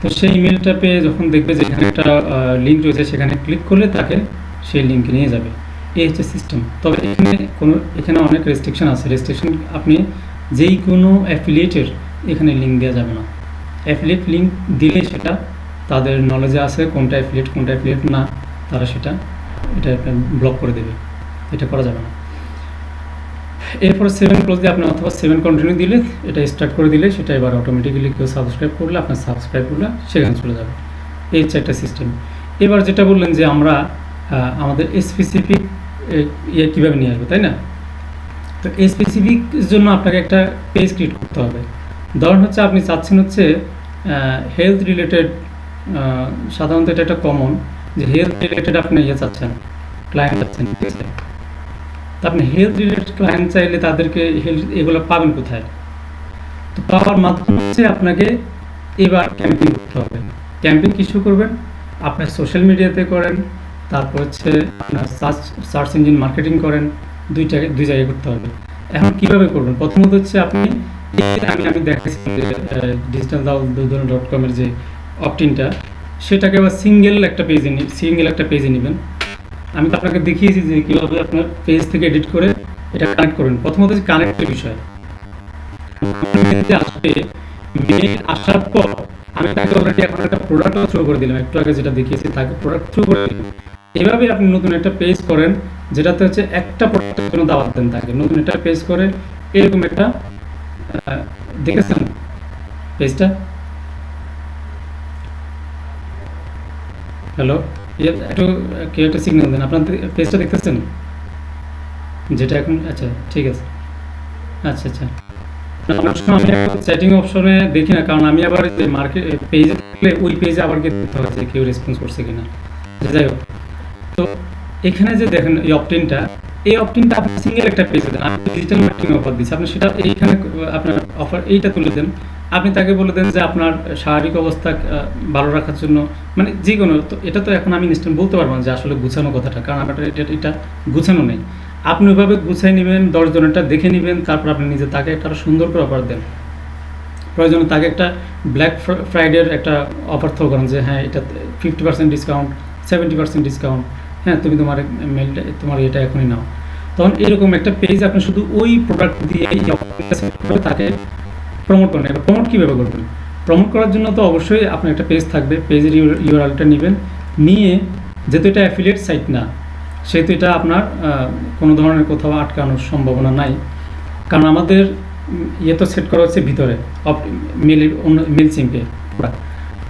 তো সেই ইমেলটা পেয়ে যখন দেখবে যে এখানে একটা লিঙ্ক রয়েছে, সেখানে ক্লিক করলে তাকে সেই লিঙ্কে নিয়ে যাবে। এই হচ্ছে সিস্টেম। তবে এখানে অনেক রেস্ট্রিকশন আছে। আপনি যেই কোনো অ্যাফিলিয়েটের এখানে লিঙ্ক দেওয়া যাবে না। অ্যাফিলিয়েট লিঙ্ক দিলে সেটা তাদের নলেজে আছে কোনটা অ্যাফিলিয়েট না, তারা এটা ব্লক করে দেবে, এটা করা যাবে না। এরপরে 7 ক্লোজ দিয়ে আপনি অথবা 7 কন্টিনিউ দিলে এটা স্টার্ট করে দিলে সেটা এবার অটোমেটিক্যালি কেউ সাবস্ক্রাইব করলে আপনার সাবস্ক্রাইবগুলো সেখানে চলে যাবে। এই হচ্ছে একটা সিস্টেম। এবার যেটা বললেন যে আমরা আমাদের স্পেসিফিক কীভাবে নিয়ে আসবো, তাই না? তো স্পেসিফিক জন্য আপনাকে একটা পেজ ক্রিয়েট করতে হবে। ধরুন হচ্ছে আপনি চাচ্ছেন হচ্ছে হেলথ রিলেটেড, সাধারণত এটা একটা কমন যে হেলথ রিলেটেড আপনি চাচ্ছেন, ক্লায়েন্ট চাচ্ছেন, ঠিক আছে? তো আপনি হেলথ রিলেটেড ক্লায়েন্ট চাইলে তাদেরকে এগুলো পাবেন কোথায়? তো পাওয়ার মাধ্যম হচ্ছে আপনাকে এবার ক্যাম্পেইন করতে হবে। ক্যাম্পেইন কিছু করবেন, আপনার সোশ্যাল মিডিয়াতে করেন, তারপর হচ্ছে আপনার সার্চ ইঞ্জিন মার্কেটিং করেন, দুই জায়গায় করতে হবে। এখন কিভাবে করবেন? প্রথমত হচ্ছে আপনি আমি দেখাচ্ছি digital.com এর যে অপটিনটা, সেটাকে আবার সিঙ্গেল একটা পেজে নেবেন। আমি তো আপনাকে দেখিয়েছি যে কীভাবে আপনার পেজ থেকে এডিট করে এটা কানেক্ট করবেন। প্রথমত হচ্ছে কানেক্টের বিষয়। আসবে মেল আসার পর আমি তাকে অলরেডি এখন একটা প্রোডাক্টও থ্রু করে দিলাম, একটু আগে যেটা দেখিয়েছি তাকে প্রোডাক্ট থ্রু করে দিলাম। এভাবে আপনি নতুন একটা পেজ করেন যেটাতে হচ্ছে একটা প্রোডাক্টের জন্য দাওয়াত দেন তাকে, নতুন একটা পেজ করে এরকম একটা দেখেছেন পেজটা? হ্যালো, একটু কেউ একটা সিগন্যাল দেন, আপনার পেজটা দেখতেছেন যেটা এখন? আচ্ছা ঠিক আছে, আচ্ছা। আমি চ্যাটিং অপশনে দেখি না, কারণ আমি আবার মার্কেট পেজে থাকলে ওই পেজে আবার গিয়ে দেখতে হয় যে কেউ রেসপন্স করছে কিনা। যাই হোক, তো এখানে যে দেখেন এই অপটিনটা আপনি সিঙ্গেল একটা পেজে দেন। আপনি ডিজিটাল মার্কেটিং অফার দিচ্ছি, আপনি সেটা এইখানে আপনার অফার এইটা তুলে দেন। আপনি তাকে বলে দেন যে আপনার শারীরিক অবস্থা ভালো রাখার জন্য, মানে যে কোনো, তো এটা তো এখন আমি ইনস্ট্যান্ট বলতে পারবো না যে আসলে গুছানো কথাটা, কারণ আমার এটা গুছানো নেই। আপনি ওইভাবে গুছাই নেবেন, 10 জনেরটা দেখে নেবেন, তারপর আপনি নিজে তাকে একটা সুন্দর করে অফার দেন। প্রয়োজনে তাকে একটা ব্ল্যাক ফ্রাইডের একটা অফার থ্রো করেন যে হ্যাঁ এটা 50% ডিসকাউন্ট, 70% ডিসকাউন্ট, হ্যাঁ তুমি তোমার এটা এখনই নাও। তখন এরকম একটা পেজ আপনি শুধু ওই প্রোডাক্ট দিয়ে তাকে প্রমোট করেন। এবার প্রমোট কীভাবে করবেন? প্রমোট করার জন্য তো অবশ্যই আপনার একটা পেজ থাকবে, পেজের ইউআরএলটা নেবেন, নিয়ে যেহেতু এটা অ্যাফিলিয়েট সাইট না, সেহেতু এটা আপনার কোনো ধরনের কোথাও আটকানোর সম্ভাবনা নাই, কারণ আমাদের তো সেট করা হচ্ছে ভিতরে মেল সিম্পে।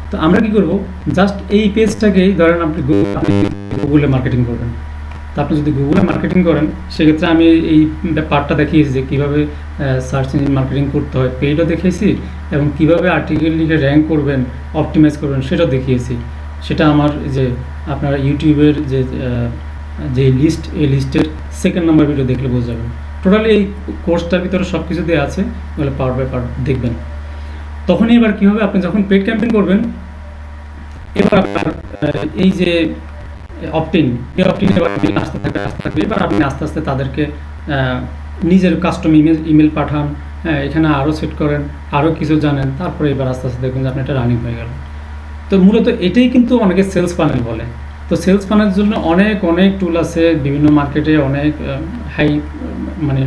তো আমরা কি করব, জাস্ট এই পেজটাকেই ধরেন আপনি গুগলে মার্কেটিং করবেন। তো আপনি যদি গুগলে মার্কেটিং করেন, সেক্ষেত্রে আমি এই পার্টটা দেখিয়েছি যে কীভাবে সার্চ ইঞ্জিন মার্কেটিং করতে হয়, পেজও দেখিয়েছি, এবং কীভাবে আর্টিকেল লিখে র্যাঙ্ক করবেন, অপটিমাইজ করবেন সেটাও দেখিয়েছি। সেটা আমার যে আপনারা ইউটিউবের যে লিস্ট, এই লিস্টের সেকেন্ড নাম্বার ভিডিও দেখলে বুঝে যাবেন। টোটালি এই কোর্সটার ভিতরে সব কিছু দেওয়া আছে, ওগুলো পার্ট বাই পার্ট দেখবেন। তখনই এবার কী হবে, আপনি যখন পেড ক্যাম্পেইন করবেন, এবার আপনার এই যে অপটিন, এই অপটিন এবার আসতে থাকবে। এবার আপনি আস্তে আস্তে তাদেরকে নিজের কাস্টম ইমেল পাঠান, এখানে আরও সেট করেন, আরও কিছু জানেন, তারপরে এবার আস্তে আস্তে দেখবেন যে আপনার এটা রানিং হয়ে গেল। তো মূলত এটাই কিন্তু অনেকে সেলস ফানেল বলে। তো সেলস ফানেলের জন্য অনেক টুল আছে, বিভিন্ন মার্কেটে অনেক হাই, মানে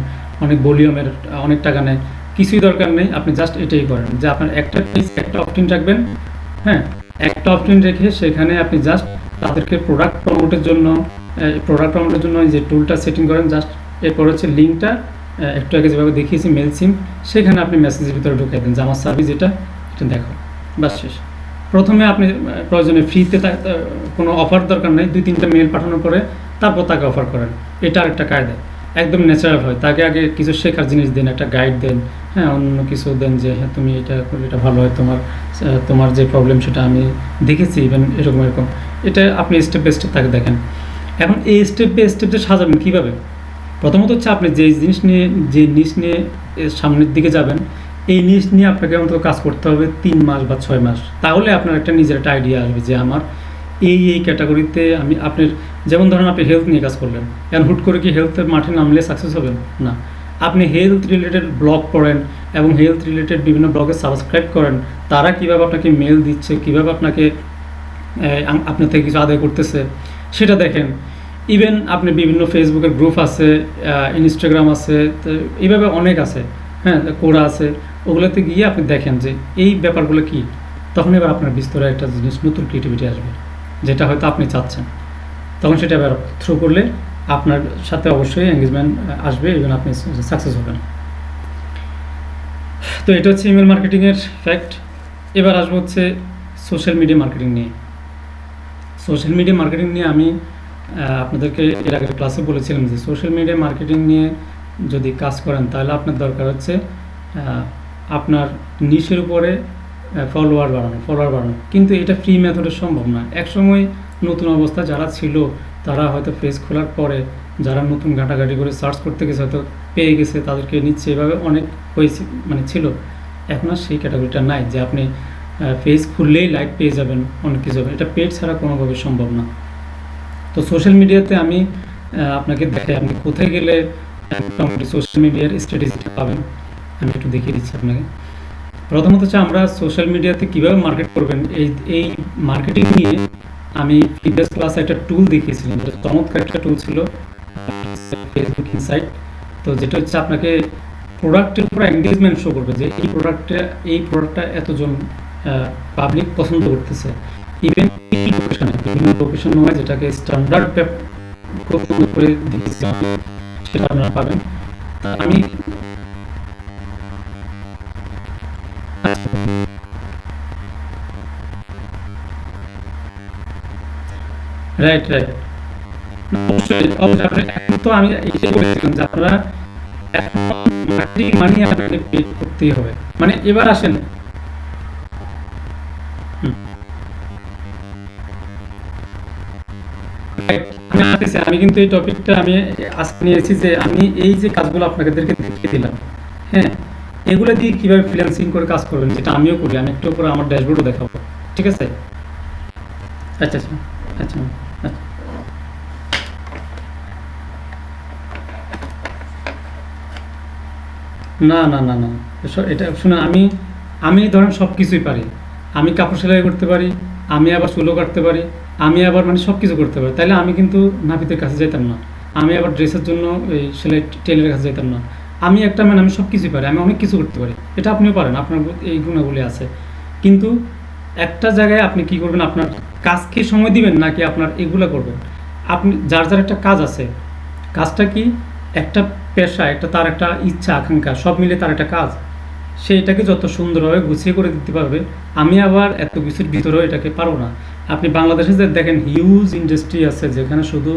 অনেক ভলিউমের, অনেক টাকা নেয়। কিছুই দরকার নেই, আপনি জাস্ট এটাই করেন যে আপনার একটা পেজ, একটা অপটিন রাখবেন। হ্যাঁ, একটা অপটিন রেখে সেখানে আপনি জাস্ট তাদেরকে প্রোডাক্ট প্রমোটের জন্য যে টুলটা সেটিং করেন, জাস্ট এরপর হচ্ছে লিঙ্কটা একটু আগে যেভাবে দেখিয়েছি মেল সিম, সেখানে আপনি মেসেজের ভিতরে ঢুকিয়ে দেন যে আমার সার্ভিস এটা দেখো, বাস শেষ। প্রথমে আপনি প্রয়োজনে ফ্রিতে কোনো অফার দরকার নেই, 2-3টা মেল পাঠানোর পরে তারপর তাকে অফার করেন। এটা আরেকটা কায়দা, একদম ন্যাচারাল হয়। তাকে আগে কিছু শেখার জিনিস দেন, একটা গাইড দেন, হ্যাঁ, অন্য কিছু দেন যে হ্যাঁ তুমি এটা করলে এটা ভালো হয়, তোমার যে প্রবলেম সেটা আমি দেখেছি, ইভেন এরকম। এটা আপনি স্টেপ বাই স্টেপ তাকে দেখেন। এখন এই স্টেপ বাই স্টেপ যে সাজাবেন কীভাবে, প্রথমত হচ্ছে আপনি যে নিশ নিয়ে সামনের দিকে যাবেন, এই নিশ নিয়ে আপনাকে অন্তত কাজ করতে হবে 3 মাস বা 6 মাস। তাহলে আপনার একটা নিজের একটা আইডিয়া আসবে যে আমার এই ক্যাটাগরিতে আপনার, যেমন ধরেন আপনি হেলথ নিয়ে কাজ করলেন, এখন হুট করে কি হেলথের মাঠে নামলে সাকসেস হবেন না। আপনি হেলথ রিলেটেড ব্লগ পড়েন এবং হেলথ রিলেটেড বিভিন্ন ব্লগে সাবস্ক্রাইব করেন, তারা কীভাবে আপনাকে মেল দিচ্ছে, কীভাবে আপনার থেকে কিছু আদায় করতেছে সেটা দেখেন। ইভেন আপনি বিভিন্ন ফেসবুকের গ্রুপ আছে, ইনস্টাগ্রাম আছে, তো এইভাবে অনেক আছে, হ্যাঁ, কোরা আছে, ওগুলোতে গিয়ে আপনি দেখেন যে এই ব্যাপারগুলো কী। তখন এবার আপনার বিস্তরে একটা জিনিস, নতুন ক্রিয়েটিভিটি আসবে, যেটা হয়তো আপনি চাচ্ছেন। তখন সেটা এবার থ্রু করলে আপনার সাথে অবশ্যই এঙ্গেজমেন্ট আসবে এবং আপনি সাকসেস হবেন। তো এটা হচ্ছে ইমেল মার্কেটিংয়ের ফ্যাক্ট। এবার আসবো হচ্ছে সোশ্যাল মিডিয়া মার্কেটিং নিয়ে। সোশ্যাল মিডিয়া মার্কেটিং নিয়ে আমি আপনাদেরকে এর আগের ক্লাসে বলেছিলাম যে সোশ্যাল মিডিয়া মার্কেটিং নিয়ে যদি কাজ করেন তাহলে আপনার দরকার হচ্ছে আপনার নিশের উপরে ফলোয়ার বাড়ানো। কিন্তু এটা ফ্রি মেথডে সম্ভব না। একসময় নতুন অবস্থা যারা ছিল, তারা হয়তো পেজ খোলার পরে যারা নতুন ঘাটাঘাটি করে সার্চ করতে গেছে, হয়তো পেয়ে গেছে, তাদেরকে নিচ্ছে, এভাবে অনেক হয়েছে, মানে ছিল। এখন আর সেই ক্যাটাগরিটা নাই যে আপনি পেজ খুললেই লাইক পেয়ে যাবেন, অনেক কিছু হবে। এটা পেড ছাড়া কোনোভাবে সম্ভব না। তো সোশ্যাল মিডিয়াতে আমি আপনাকে দেখাই, আপনি কোথায় গেলে মোটামুটি সোশ্যাল মিডিয়ার স্ট্র্যাটেজিটা পাবেন, আমি একটু দেখিয়ে দিচ্ছি আপনাকে। প্রথমত হচ্ছে আমরা সোশ্যাল মিডিয়াতে কীভাবে মার্কেট করবেন, এই মার্কেটিং নিয়ে আমি প্রিভিয়াস ক্লাসে একটা টুল দেখিয়েছিলাম, যেটা চমৎকার একটা টুল ছিল, ফেসবুক ইনসাইট। তো যেটা হচ্ছে আপনাকে প্রোডাক্টের উপর এঙ্গেজমেন্ট শো করবে যে এই প্রোডাক্টটা এতজন পাবলিক পছন্দ করতেছে। ইভেন বিভিন্ন লোকেশন হয়, যেটাকে স্ট্যান্ডার্ড খুব সুন্দর করে দিয়েছি, সেটা আপনারা পাবেন। আমি রাইট অবশ্যই এখন তো আমি এটাই বলেছিলাম যে আপনারা মার্কেটিং মানি আপনাকে পে করতেই হবে। মানে এবার আসেন, আমি কিন্তু এই টপিকটা আমি আজকে নিয়েছি যে আমি এই যে কাজগুলো আপনাদেরকে দেখিয়ে দিলাম, হ্যাঁ, এগুলো দিয়ে কীভাবে ফ্রিল্যান্সিং করে কাজ করবেন, যেটা আমিও করি। আমি একটু করে আমার ড্যাশবোর্ডও দেখাবো, ঠিক আছে? আচ্ছা। না, এটা শুনে আমি ধরেন সব কিছুই পারি। আমি কাপড় সেলাই করতে পারি, আমি আবার চুলও কাটতে পারি, আমি আবার মানে সব কিছু করতে পারি। তাইলে আমি কিন্তু নাপিতের কাছে যেতাম না, আমি আবার ড্রেসের জন্য এই সেলাই টেলারের কাছে যেতাম না। আমি আমি সব কিছুই পারি, আমি অনেক কিছু করতে পারি। এটা আপনিও পারেন, আপনার এই গুণাগুলি আছে। কিন্তু একটা জায়গায় আপনি কি করবেন, আপনার কাজকে সময় দিবেন নাকি আপনার এগুলো করবেন। আপনি যার একটা কাজ আছে, কাজটা কি একটা পেশা, তার একটা ইচ্ছা আকাঙ্ক্ষা, সব মিলে তার একটা কাজ, সেইটাকে যত সুন্দরভাবে গুছিয়ে করে দিতে পারবে। আমি আবার এত কিছুর ভিতরেও এটাকে পারবো না। আপনি বাংলাদেশে যে দেখেন হিউজ ইন্ডাস্ট্রি আছে, যেখানে শুধু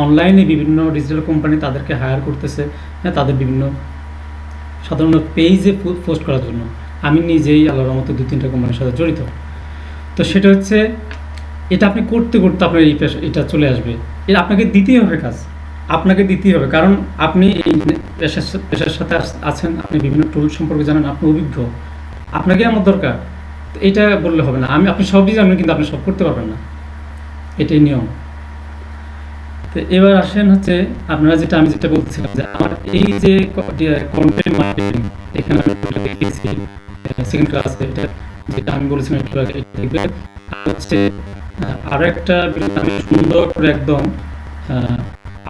অনলাইনে বিভিন্ন ডিজিটাল কোম্পানি তাদেরকে হায়ার করতেছে, হ্যাঁ, তাদের বিভিন্ন সাধারণত পেজে পোস্ট করার জন্য। আমি নিজেই আল্লাহর রহমতে 2-3টা কোম্পানির সাথে জড়িত। তো সেটা হচ্ছে এটা আপনি করতে করতে আপনার এই এটা চলে আসবে। এটা আপনাকে দিতেই হবে কাজ, আপনাকে দিতেই হবে, কারণ আপনি এই পেশার সাথে আছেন, আপনি বিভিন্ন টুল সম্পর্কে জানেন, আপনি অভিজ্ঞ, আপনাকে আমার দরকার। তো এটা বললে হবে না, আপনি সবই জানেন কিন্তু আপনি সব করতে পারবেন না, এটাই নিয়ম। তো এবার আসেন হচ্ছে আপনারা আমি যেটা বলছিলাম যে আমার এই যে কন্টেন্ট মার্কেটিং, এখানে আমি এটা দেখিয়েছি সেকেন্ড ক্লাসে, এটা যেটা আমি বলেছিলাম একটু আগে, এটা দেখবে। আর হচ্ছে আরো একটা বিষয় আমি সুন্দর করে একদম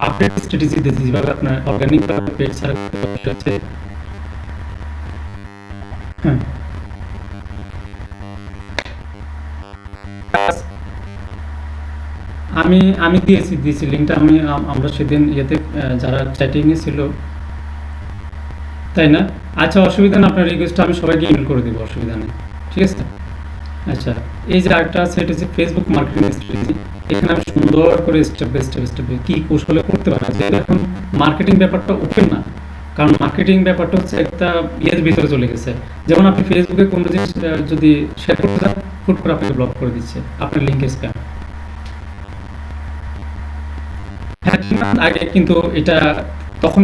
আপডেট স্ট্র্যাটেজি দিয়েছি, যেভাবে আপনার অর্গানিক ভাবে পেজ ছাড়া করতে পারবেন। সেটা হচ্ছে হ্যাঁ, আমি আমি দিয়েছি লিঙ্কটা। আমরা সেদিন ইয়েতে যারা চ্যাটিংয়ে ছিল, তাই না? আচ্ছা, অসুবিধা না, আপনার রিকোয়েস্টটা আমি সবাইকে ইমেল করে দেবো, অসুবিধা নেই, ঠিক আছে? আচ্ছা, এই যে আরেকটা আছে, এটা হচ্ছে ফেসবুক মার্কেটিং স্ট্র্যাটেজি। এখানে আমি সুন্দর করে স্টেপ বাই স্টেপ কি কৌশলে করতে পারি, যেহেতু এখন মার্কেটিং ব্যাপারটা ওপেন না, কারণ মার্কেটিং ব্যাপারটা হচ্ছে একটা ইয়ের ভিতরে চলে গেছে। যেমন আপনি ফেসবুকে কোনো জিনিস যদি শেয়ার করতে চান, হুট করে আপনাকে ব্লক করে দিচ্ছে, আপনার লিঙ্কের স্প্যাম। আগে কিন্তু এটা তখন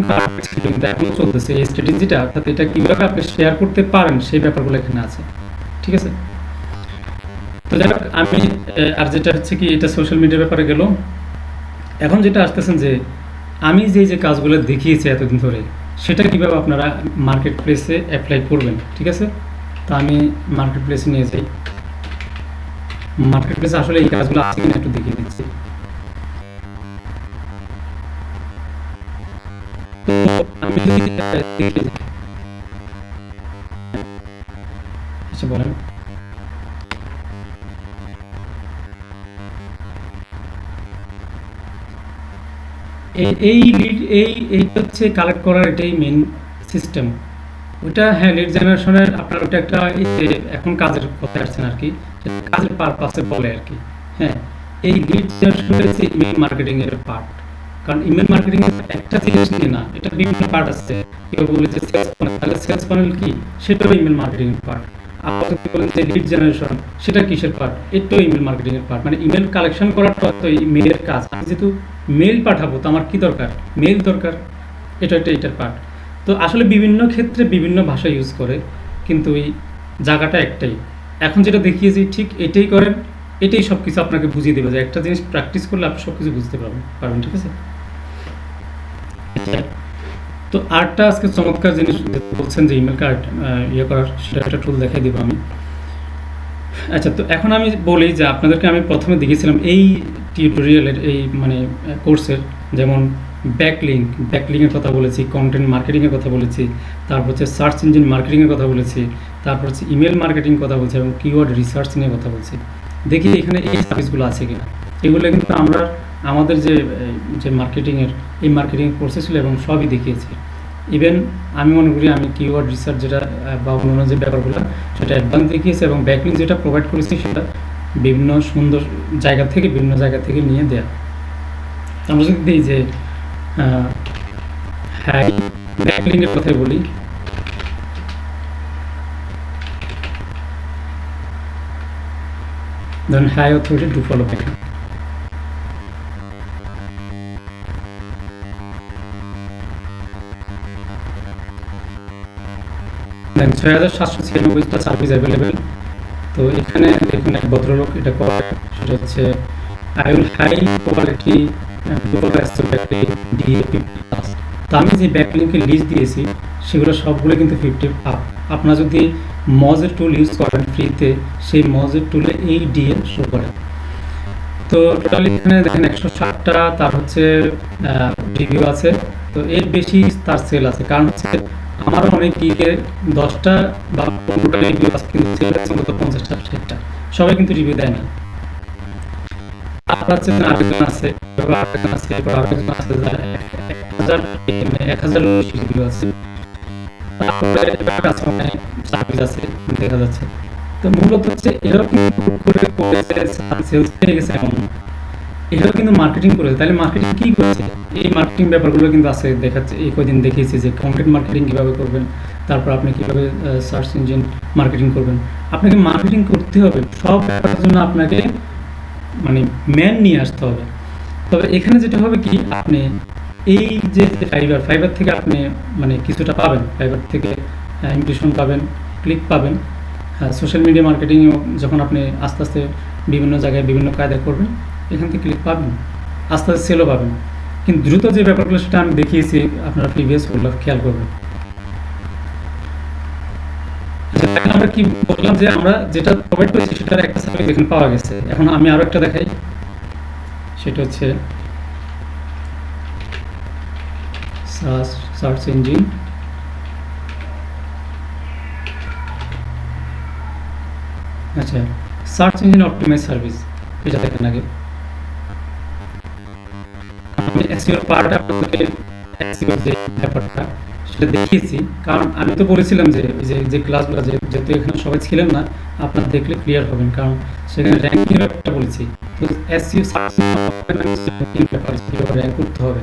ছিল, কিন্তু এখনো চলতেছে এই স্ট্র্যাটেজিটা, অর্থাৎ এটা কিভাবে আপনি শেয়ার করতে পারেন সেই ব্যাপারগুলো এখানে আছে, ঠিক আছে? তো যাই হোক, আমি আর যেটা হচ্ছে কি, এটা সোশ্যাল মিডিয়ার ব্যাপারে গেল। এখন যেটা আসতেছেন যে আমি যে কাজগুলো দেখিয়েছি এতদিন ধরে, সেটা কিভাবে আপনারা মার্কেট প্লেসে অ্যাপ্লাই করবেন, ঠিক আছে? তো আমি মার্কেট প্লেসে নিয়ে যাই। মার্কেট প্লেসে আসলে এই কাজগুলো আছে কিনা একটু দেখিয়ে দিচ্ছি। তো আমি যদি আচ্ছা বলেন। এই লিড এইটা হচ্ছে কালেক্ট করার, এটাই মেন সিস্টেম। ওইটা হ্যাঁ, লিড জেনারেশনের আপনার ওটা একটা এখন কাজের কথা আসছেন আর কি, কাজের পারপাসে বলে আর কি। হ্যাঁ, এই লিড জেনারেশন হচ্ছে ইমেল মার্কেটিং এর পার্ট। কারণ ইমেল মার্কেটিং এর একটা জিনিস নিয়ে না, এটা বিভিন্ন পার্ট আছে। কেউ বলে যে সেলস ফানেল, তাহলে সেলস ফানেল কি, সেটাও ইমেল মার্কেটিং এর পার্ট। আবার যদি বলেন যে লিড জেনারেশন, সেটা কিসের পার্ট, এটাও ইমেল মার্কেটিং এর পার্ট। মানে ইমেল কালেকশন করাটা তো ইমেলের কাজ। আমি যেহেতু মেল পাঠাবো, তো আমার কি দরকার, মেল দরকার, এটা একটা এটার পার্ট। তো আসলে বিভিন্ন ক্ষেত্রে বিভিন্ন ভাষা ইউজ করে, কিন্তু এই জায়গাটা একটাই। এখন যেটা দেখিয়েছি ঠিক এটাই করেন, এটাই সব কিছু আপনাকে বুঝিয়ে দেবে, যে একটা জিনিস প্র্যাকটিস করলে আপনি সব কিছু বুঝতে পারবেন, ঠিক আছে? তো আরেকটা আজকে চমৎকার জিনিস বলছেন যে ইমেল কার্ড ইয়ে করার, সেটা একটা টুল দেখাই দিব আমি। আচ্ছা, তো এখন আমি বলি যে আপনাদেরকে আমি প্রথমে দেখিয়েছিলাম এই টিউটোরিয়ালের এই মানে কোর্সের, যেমন ব্যাকলিংয়ের কথা বলেছি, কন্টেন্ট মার্কেটিংয়ের কথা বলেছি, তারপর হচ্ছে সার্চ ইঞ্জিন মার্কেটিংয়ের কথা বলেছি, তারপর হচ্ছে ইমেল মার্কেটিং কথা বলছি, এবং কিওয়ার্ড রিসার্চ নিয়ে কথা বলছি। দেখি এখানে এই সার্ভিসগুলো আছে কিনা। এগুলো কিন্তু আমরা আমাদের যে মার্কেটিংয়ের এই মার্কেটিং কোর্সে ছিল, এবং সবই দেখিয়েছি। ইভেন আমি মনে করি আমি কিওয়ার্ড রিসার্চ যেটা বা অন্যান্য যে ব্যাপারগুলো, সেটা অ্যাডভান্স দেখিয়েছি, এবং ব্যাকলিং যেটা প্রোভাইড করেছি সেটা বিভিন্ন সুন্দর বিভিন্ন জায়গা থেকে নিয়ে দেয়া। আমরা যদি দিই যে হ্যাঁ, ব্যাকলিংয়ের কথাই বলি। ধরুন high authority to follow backlink. Then ৬৭৯৬টা সার্ভিস অ্যাভেলেবেল। তো এখানে দেখুন এক ভদ্রলোক এটা করে, সেটা হচ্ছে I will high quality DAP plus. তো আমি যে ব্যাকলিংকের লিস্ট দিয়েছি সেগুলো সবগুলো কিন্তু 50 আপ। আপনারা যদি মজের টুল ইউজ করেন ফ্রিতে, সেই মজের টুলে এই ডিএ শো করে। তো টোটালি এখানে দেখেন 160টা তার হচ্ছে রিভিউ আছে। তো এর বেশি তার সেল আছে, কারণ হচ্ছে আমারও অনেক গিকে 10টা বা 15টা রিভিউ আছে, কিন্তু সেল আছে মতো 50টা 60টা, সবাই কিন্তু রিভিউ দেয় না। আপনার হচ্ছে আরেকজন আছে, আরেকজন আছে, আরেকজন আছে, 1000 বেশি রিভিউ আছে। তারপরে সার্ভিস আছে দেখা যাচ্ছে। তো মূলত হচ্ছে এরাও কিন্তু করে করেছে, সেলস পেয়ে গেছে এমন, এরাও কিন্তু মার্কেটিং করেছে। তাহলে মার্কেটিং কি করেছে, এই মার্কেটিং ব্যাপারগুলো কিন্তু আছে, দেখাচ্ছে। এই কদিন দেখিয়েছি যে কন্টেন্ট মার্কেটিং কীভাবে করবেন, তারপর আপনি কীভাবে সার্চ ইঞ্জিন মার্কেটিং করবেন। আপনাকে মার্কেটিং করতে হবে, সব ব্যাপারের জন্য আপনাকে মানে ম্যান নিয়ে আসতে হবে। তবে এখানে যেটা হবে কি, আপনি এই যে ফাইবার থেকে আপনি মানে কিছুটা পাবেন, ফাইবার থেকে ইমপ্রেশন পাবেন, ক্লিক পাবেন। সোশ্যাল মিডিয়া মার্কেটিং যখন আপনি আস্তে আস্তে বিভিন্ন জায়গায় বিভিন্ন কায়দা করবেন, এখান থেকে ক্লিক পাবেন, আস্তে আস্তে সেলও পাবেন। কিন্তু দ্রুত যে ব্যাপারগুলো সেটা আমি দেখিয়েছি, আপনারা প্রিভিয়াস ওগুলো খেয়াল করবেন। আচ্ছা, এখন আমরা কি বললাম যে আমরা যেটা প্রোভাইড করেছি সেটার একটা সার্ভিস এখানে পাওয়া গেছে। এখন আমি আরও একটা দেখাই, সেটা হচ্ছে সার্চ ইঞ্জিন। আচ্ছা, সার্চ ইঞ্জিন অপটিমাইজ সার্ভিস, এটা দেখেন আগে। আমি এসইও পার্ট আপনাদেরকে এসইও যে ব্যাপারটা সেটা দেখিয়েছি, কারণ আমি তো বলেছিলাম যে যে ক্লাসগুলো যেহেতু এখানে সবাই ছিলেন না, আপনারা দেখলে ক্লিয়ার হবেন, কারণ সেখানে র্যাঙ্কিং ব্যাপারটা বলেছি। তো এসইও সার্চ ব্যাপার কীভাবে র্যাঙ্ক করতে হবে।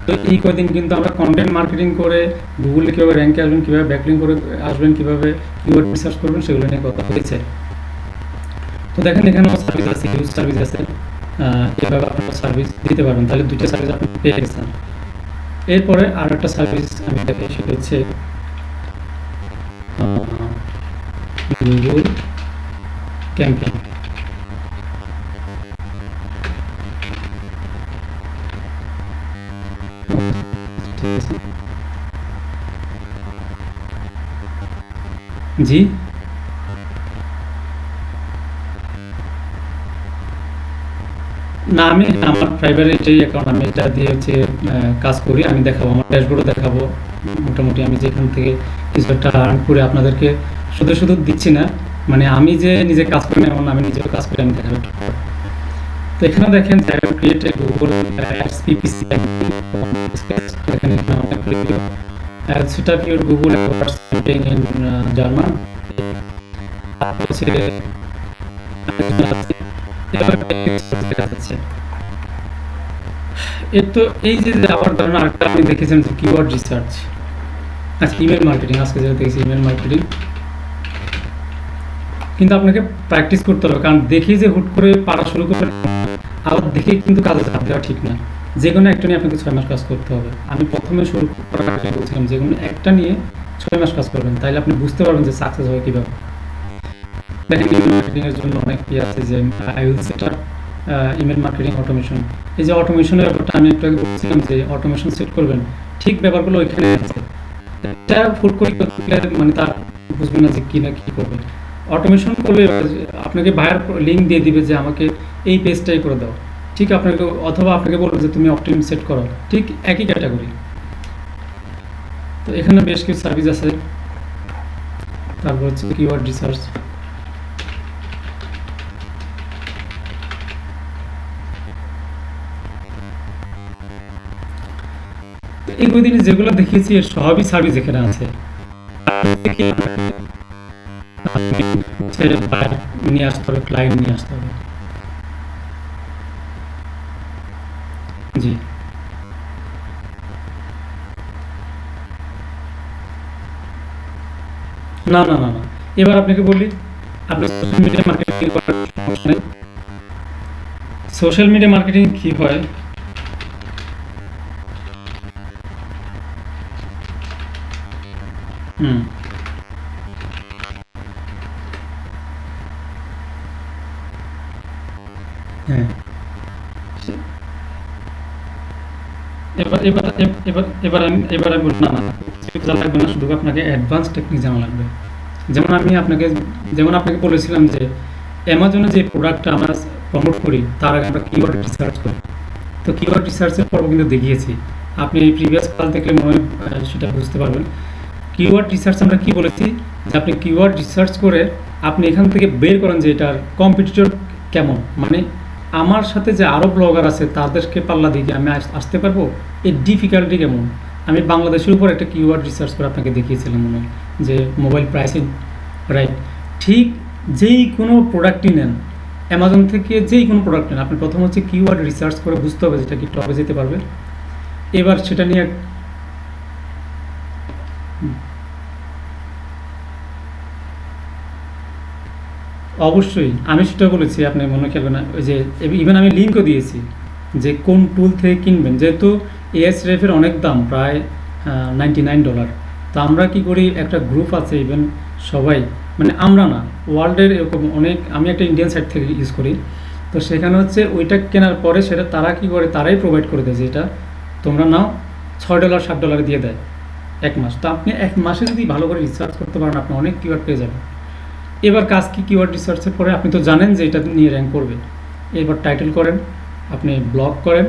তো এই কয়দিন কিন্তু আমরা কন্টেন্ট মার্কেটিং করে গুগলে কীভাবে র্যাঙ্কে আসবেন, কীভাবে ব্যাকলিং করে আসবেন, কীভাবে কিওয়ার্ড রিসার্চ করবেন, সেগুলো নিয়ে কথা হয়েছে। তো দেখেন এখানেও সার্ভিস আছে, হিউজ সার্ভিস আছে। এভাবে আপনারা সার্ভিস দিতে পারবেন, তাহলে দুইটা সার্ভিস আপনি পেয়ে গেছেন। এরপরে আর একটা সার্ভিস আমি দেখাই, সেটা হচ্ছে গুগল ক্যাম্পেইন। জি, না আমি আমার প্রাইভেট এটাই অ্যাকাউন্ট, আমি এটা দিয়ে হচ্ছে কাজ করি। আমি দেখাবো, আমার ড্যাশবোর্ডও দেখাবো। মোটামুটি আমি যেখান থেকে কিছু একটা আর্ন করে আপনাদেরকে শুধু শুধু দিচ্ছি না, মানে আমি যে নিজে কাজ করি না এমন না, আমি নিজেও কাজ করি, আমি দেখাবো। তো এখানে দেখেন ক্রিয়েট গুগল অ্যাডস পিপিসি, দেখেন এখানে অনেক set up your Google ads campaign in German. হচ্ছে দেখা যাচ্ছে। এর তো এই যে আবার ধরুন আরেকটা আপনি দেখেছেন যে কিওয়ার্ড রিসার্চ। আচ্ছা, ইমেল মার্কেটিং, আজকে যেটা দেখেছি ইমেল মার্কেটিং, কিন্তু আপনাকে প্র্যাকটিস করতে হবে, কারণ দেখি যে হুট করে পারা শুরু করবেন আবার দেখে কিন্তু কাজে চাপ দেওয়া ঠিক না। যে কোনো একটা নিয়ে আপনাকে 6 মাস কাজ করতে হবে। আমি প্রথমে শুরু করার আগে বলছিলাম যে কোনো একটা নিয়ে 6 মাস কাজ করবেন, তাইলে আপনি বুঝতে পারবেন যে সাকসেস হয় কীভাবে। দেখেন ইমেল মার্কেটিং এর জন্য অনেক কি আছে, যে I will set up email marketing automation. এই যে অটোমেশনের ব্যাপারটা আমি একটু আগে বলছিলাম যে অটোমেশন সেট করবেন, ঠিক ব্যাপারগুলো ওইখানে আছে। এটা ফুট করে মানে তার বুঝবে না যে কি না কি করবে। অটোমেশন করলে আপনাকে বায়ার লিঙ্ক দিয়ে দিবে যে আমাকে এই পেজটাই করে দাও, ঠিক আপনাকে, অথবা আপনাকে বলবে যে তুমি অপটিম সেট করো, ঠিক একই ক্যাটাগরি। তো এখানে বেশ কিছু সার্ভিস আছে। তারপর হচ্ছে কিওয়ার্ড রিসার্চ। এই কদিনে যেগুলো দেখিয়েছি এর সবই সার্ভিস এখানে আছে। নিয়ে আসতে হবে, ক্লায়েন্ট নিয়ে আসতে হবে। জি, না না না না, এবার আপনাকে বলি, আপনি সোশ্যাল মিডিয়া মার্কেটিং করার সমস্যা নেই। সোশ্যাল মিডিয়া মার্কেটিং কি হয়, হুম, হ্যাঁ, এবার এবার এবার আমি বলবো না না, জানা লাগবে না, শুধু আপনাকে অ্যাডভান্স টেকনিক জানা লাগবে। যেমন আমি আপনাকে বলেছিলাম যে অ্যামাজনে যে প্রোডাক্টটা আমরা প্রমোট করি তার আগে আমরা কিওয়ার্ড রিসার্চ করি। তো কিওয়ার্ড রিসার্চের পর্ব কিন্তু দেখিয়েছি, আপনি এই প্রিভিয়াস ক্লাস দেখলে মনে হয় সেটা বুঝতে পারবেন। কিওয়ার্ড রিসার্চ আমরা কি বলেছি, যে আপনি কিওয়ার্ড রিসার্চ করে আপনি এখান থেকে বের করেন যে এটার কম্পিটিটর কেমন, মানে আমার সাথে যে আরও ব্লগার আছে তাদেরকে পাল্লা দিয়ে আমি আসতে পারবো, এর ডিফিকাল্টি কেমন। আমি বাংলাদেশের উপর একটা কিওয়ার্ড রিসার্চ করে আপনাকে দেখিয়েছিলাম মনে হয়, যে মোবাইল প্রাইসিং, রাইট। ঠিক যেই কোনো প্রোডাক্টই নেন অ্যামাজন থেকে, যেই কোনো প্রোডাক্ট নেন, আপনি প্রথম হচ্ছে কিওয়ার্ড রিসার্চ করে বুঝতে হবে যেটা কি টপে যেতে পারবে। এবার সেটা নিয়ে অবশ্যই আমি সেটা বলেছি, আপনি মনে খেলবেন না, ওই যে ইভেন আমি লিঙ্কও দিয়েছি যে কোন টুল থেকে কিনবেন, যেহেতু এএসরেফের অনেক দাম, প্রায় $99। তো আমরা কি করি, একটা গ্রুপ আছে, ইভেন সবাই, মানে আমরা না, ওয়ার্ল্ডের এরকম অনেক, আমি একটা ইন্ডিয়ান সাইট থেকে ইউজ করি, তো সেখানে হচ্ছে ওইটা কেনার পরে সেটা তারা কি করে, তারাই প্রোভাইড করে দেয় যে এটা তোমরা নাও, $6 $7 দিয়ে দেয় 1 মাস। তো আপনি 1 মাসে যদি ভালো করে রিসার্চ করতে পারেন, আপনি অনেক কিওয়ার্ড পেয়ে যাবেন। এবার কাজ কি, কিওয়ার্ড রিসার্চের পরে আপনি তো জানেন যে এটা নিয়ে র্যাঙ্ক করবে, এবার টাইটেল করেন, আপনি ব্লগ করেন,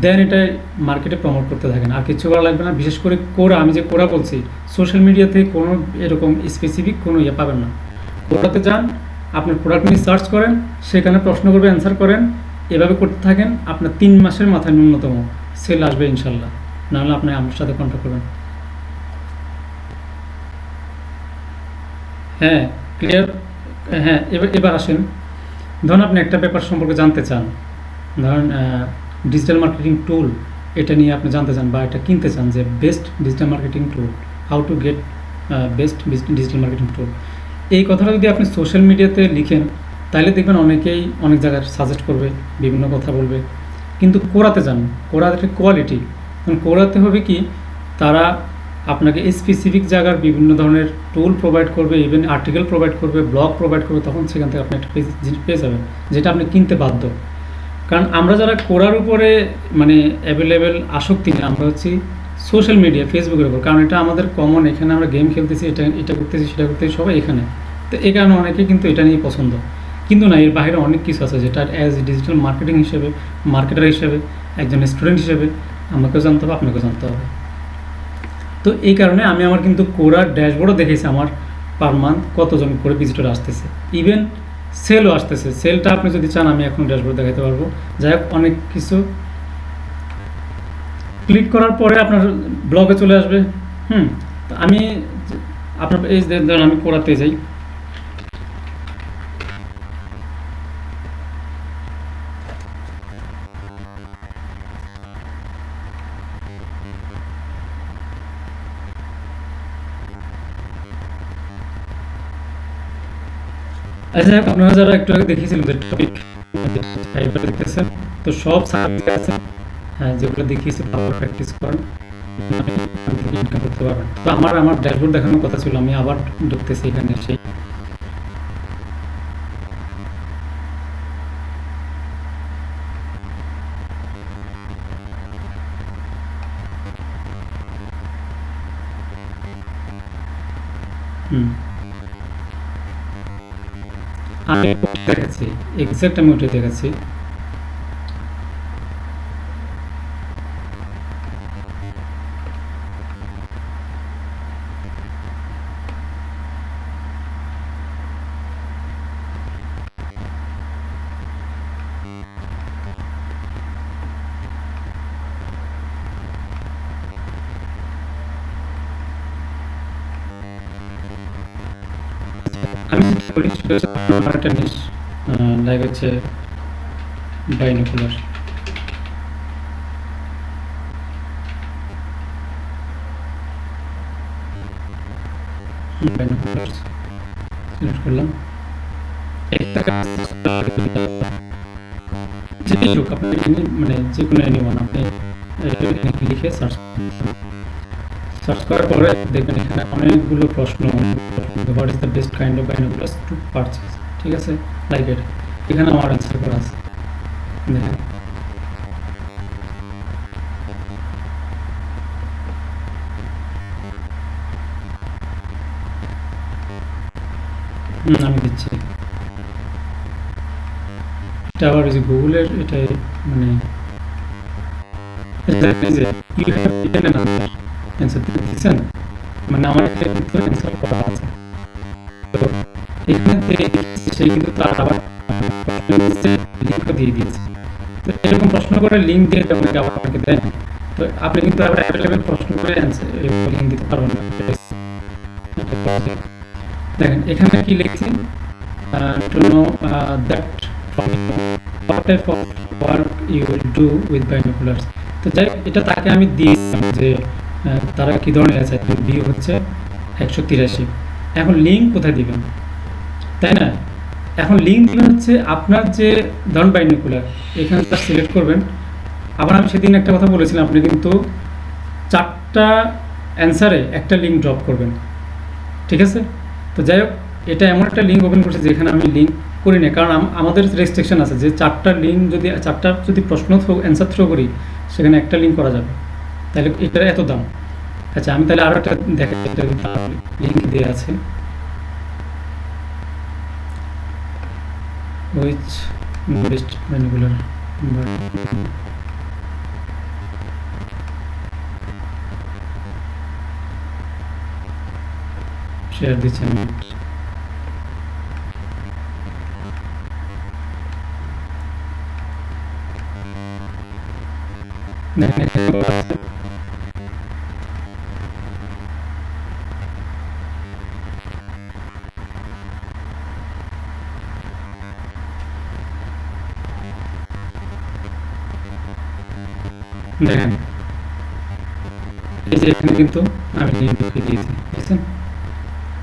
দেন এটা মার্কেটে প্রমোট করতে থাকেন, আর কিছু করা লাগবে না। বিশেষ করে কোরা, আমি যে কোরা বলছি, সোশ্যাল মিডিয়াতে কোনো এরকম স্পেসিফিক কোনো ইয়ে পাবেন না। কোরাতে যান, আপনার প্রোডাক্ট নিয়ে সার্চ করেন, সেখানে প্রশ্ন করবে, অ্যান্সার করেন, এভাবে করতে থাকেন, আপনার 3 মাসের মাথায় ন্যূনতম সেল আসবে ইনশাল্লাহ। নাহলে আপনি আমার সাথে কন্ট্যাক্ট করবেন। হ্যাঁ, ক্লিয়ার। হ্যাঁ, এবার আসেন, ধরুন আপনি একটা ব্যাপার সম্পর্কে জানতে চান, ধরেন ডিজিটাল মার্কেটিং টুল, এটা নিয়ে আপনি জানতে চান বা এটা কিনতে চান, যে best digital marketing tool, how to get best digital marketing টুল। এই কথাটা যদি আপনি সোশ্যাল মিডিয়াতে লিখেন, তাহলে দেখবেন অনেকেই অনেক জায়গায় সাজেস্ট করবে, বিভিন্ন কথা বলবে। কিন্তু কোরাতে যান, কোরাতে কোয়ালিটি, কারণ কোরাতে হবে কি, তারা আপনাকে স্পেসিফিক জায়গার বিভিন্ন ধরনের টুল প্রোভাইড করবে, ইভেন আর্টিকেল প্রোভাইড করবে, ব্লগ প্রোভাইড করবে, তখন সেখান থেকে আপনি একটা জিনিস পেয়ে যাবেন যেটা আপনি কিনতে বাধ্য। কারণ আমরা যারা কোরার উপরে মানে অ্যাভেলেবেল আসক্তি নেই, আমরা হচ্ছি সোশ্যাল মিডিয়া, ফেসবুকের উপর, কারণ এটা আমাদের কমন, এখানে আমরা গেম খেলতেছি, এটা করতেছি, সেটা করতেছি, সবাই এখানে। তো এই কারণে অনেকে কিন্তু এটা নিয়ে পছন্দ, কিন্তু না, এর বাইরে অনেক কিছু আছে যেটা অ্যাজ ডিজিটাল মার্কেটিং হিসেবে, মার্কেটার হিসেবে, একজন স্টুডেন্ট হিসেবে আমাকেও জানতে হবে, আপনাকেও জানতে হবে। তো এই কারণে আমি আমার কিন্তু কোরার ড্যাশবোর্ডও দেখেছি আমার পার মান্থ কতজন করে ভিজিটর আসতেছে, ইভেন সেলও আসতেছে। সেলটা আপনি যদি চান আমি এখন ড্যাশবোর্ড দেখাতে পারবো। যাই হোক, অনেক কিছু ক্লিক করার পরে আপনার ব্লগে চলে আসবে। তো আমি আপনার এই ধরুন আমি কোরাতে যাই, আচ্ছা আপনারা যারা একটু আগে দেখিয়েছিলেন যে টপিক দেখতেছেন, তো সব সার্ভিস আছে, হ্যাঁ, যেগুলো দেখিয়েছি ভালো প্র্যাকটিস করেন, আপনি এখান থেকে ইনকাম করতে পারবেন। তো আমার ড্যাশবোর্ড দেখানোর কথা ছিল, আমি আবার ঢুকতেছি এখানে, সেই আমি দেখাচ্ছি, এক্সাক্ট আমি ওটা দেখাচ্ছি। আমি যেটা করি সেটা হচ্ছে আমার একটা নিশ, লাইক হচ্ছে বাইনোকুলার, বাইনোকুলার সিলেক্ট করলাম। একটা কাজ যেটাই হোক, আপনি মানে যে কোনো এনিওয়ান আপনি লিখে সার্চ করার পরে দেখবেন এখানে অনেকগুলো প্রশ্ন, what is the best kind of বাইনোকুলার্স two purchase, ঠিক আছে, লাইক এটা, এখানে আমার অ্যান্সার করা আছে, দেখেন। আমি দিচ্ছি, এটা আবার ওই যে গুগলের, এটাই মানে অ্যান্সার দিচ্ছেন, মানে আমার কিন্তু অ্যান্সার করা আছে। তো এখানে সে কিন্তু তার আবার লিঙ্ক দিয়ে দিয়েছে। তো এরকম প্রশ্ন করে লিঙ্ক দিয়ে আপনাকে আবার আপনাকে দেয়, তো আপনি কিন্তু আবার অ্যাভেলেবেল প্রশ্ন করে অ্যান্সার লিঙ্ক দিতে পারবেন না। দেখেন এখানে কি লিখছি, to know that what type of work you will do with binoculars। তো যাই এটা তাকে আমি দিয়েছিলাম যে তারা কী ধরনের আছে, ভিউ হচ্ছে 183। এখন লিঙ্ক কোথায় দিবেন, তাই না? এখন লিঙ্ক দিবেন হচ্ছে আপনার যে ধরুন বাইনোকুলার, এখানে সিলেক্ট করবেন। আবার আমি সেদিন একটা কথা বলেছিলাম, আপনি কিন্তু 4টা অ্যান্সারে একটা লিঙ্ক ড্রপ করবেন, ঠিক আছে? তো যাই হোক, এটা এমন একটা লিঙ্ক ওপেন করছে যেখানে আমি লিঙ্ক করি না, কারণ আমাদের রেস্ট্রিকশন আছে যে 4টা লিঙ্ক যদি 4টা যদি প্রশ্ন অ্যান্সার থ্রো করি, সেখানে একটা লিঙ্ক করা যাবে, তাহলে এটার এত দাম। আচ্ছা, আমি তাহলে আরও একটা দেখা লিঙ্ক দেওয়া আছে, which best binocular share the channel. দেখেন এই যে এখানে কিন্তু আমি লিঙ্ক ঢুকিয়ে দিয়েছি, দেখছেন?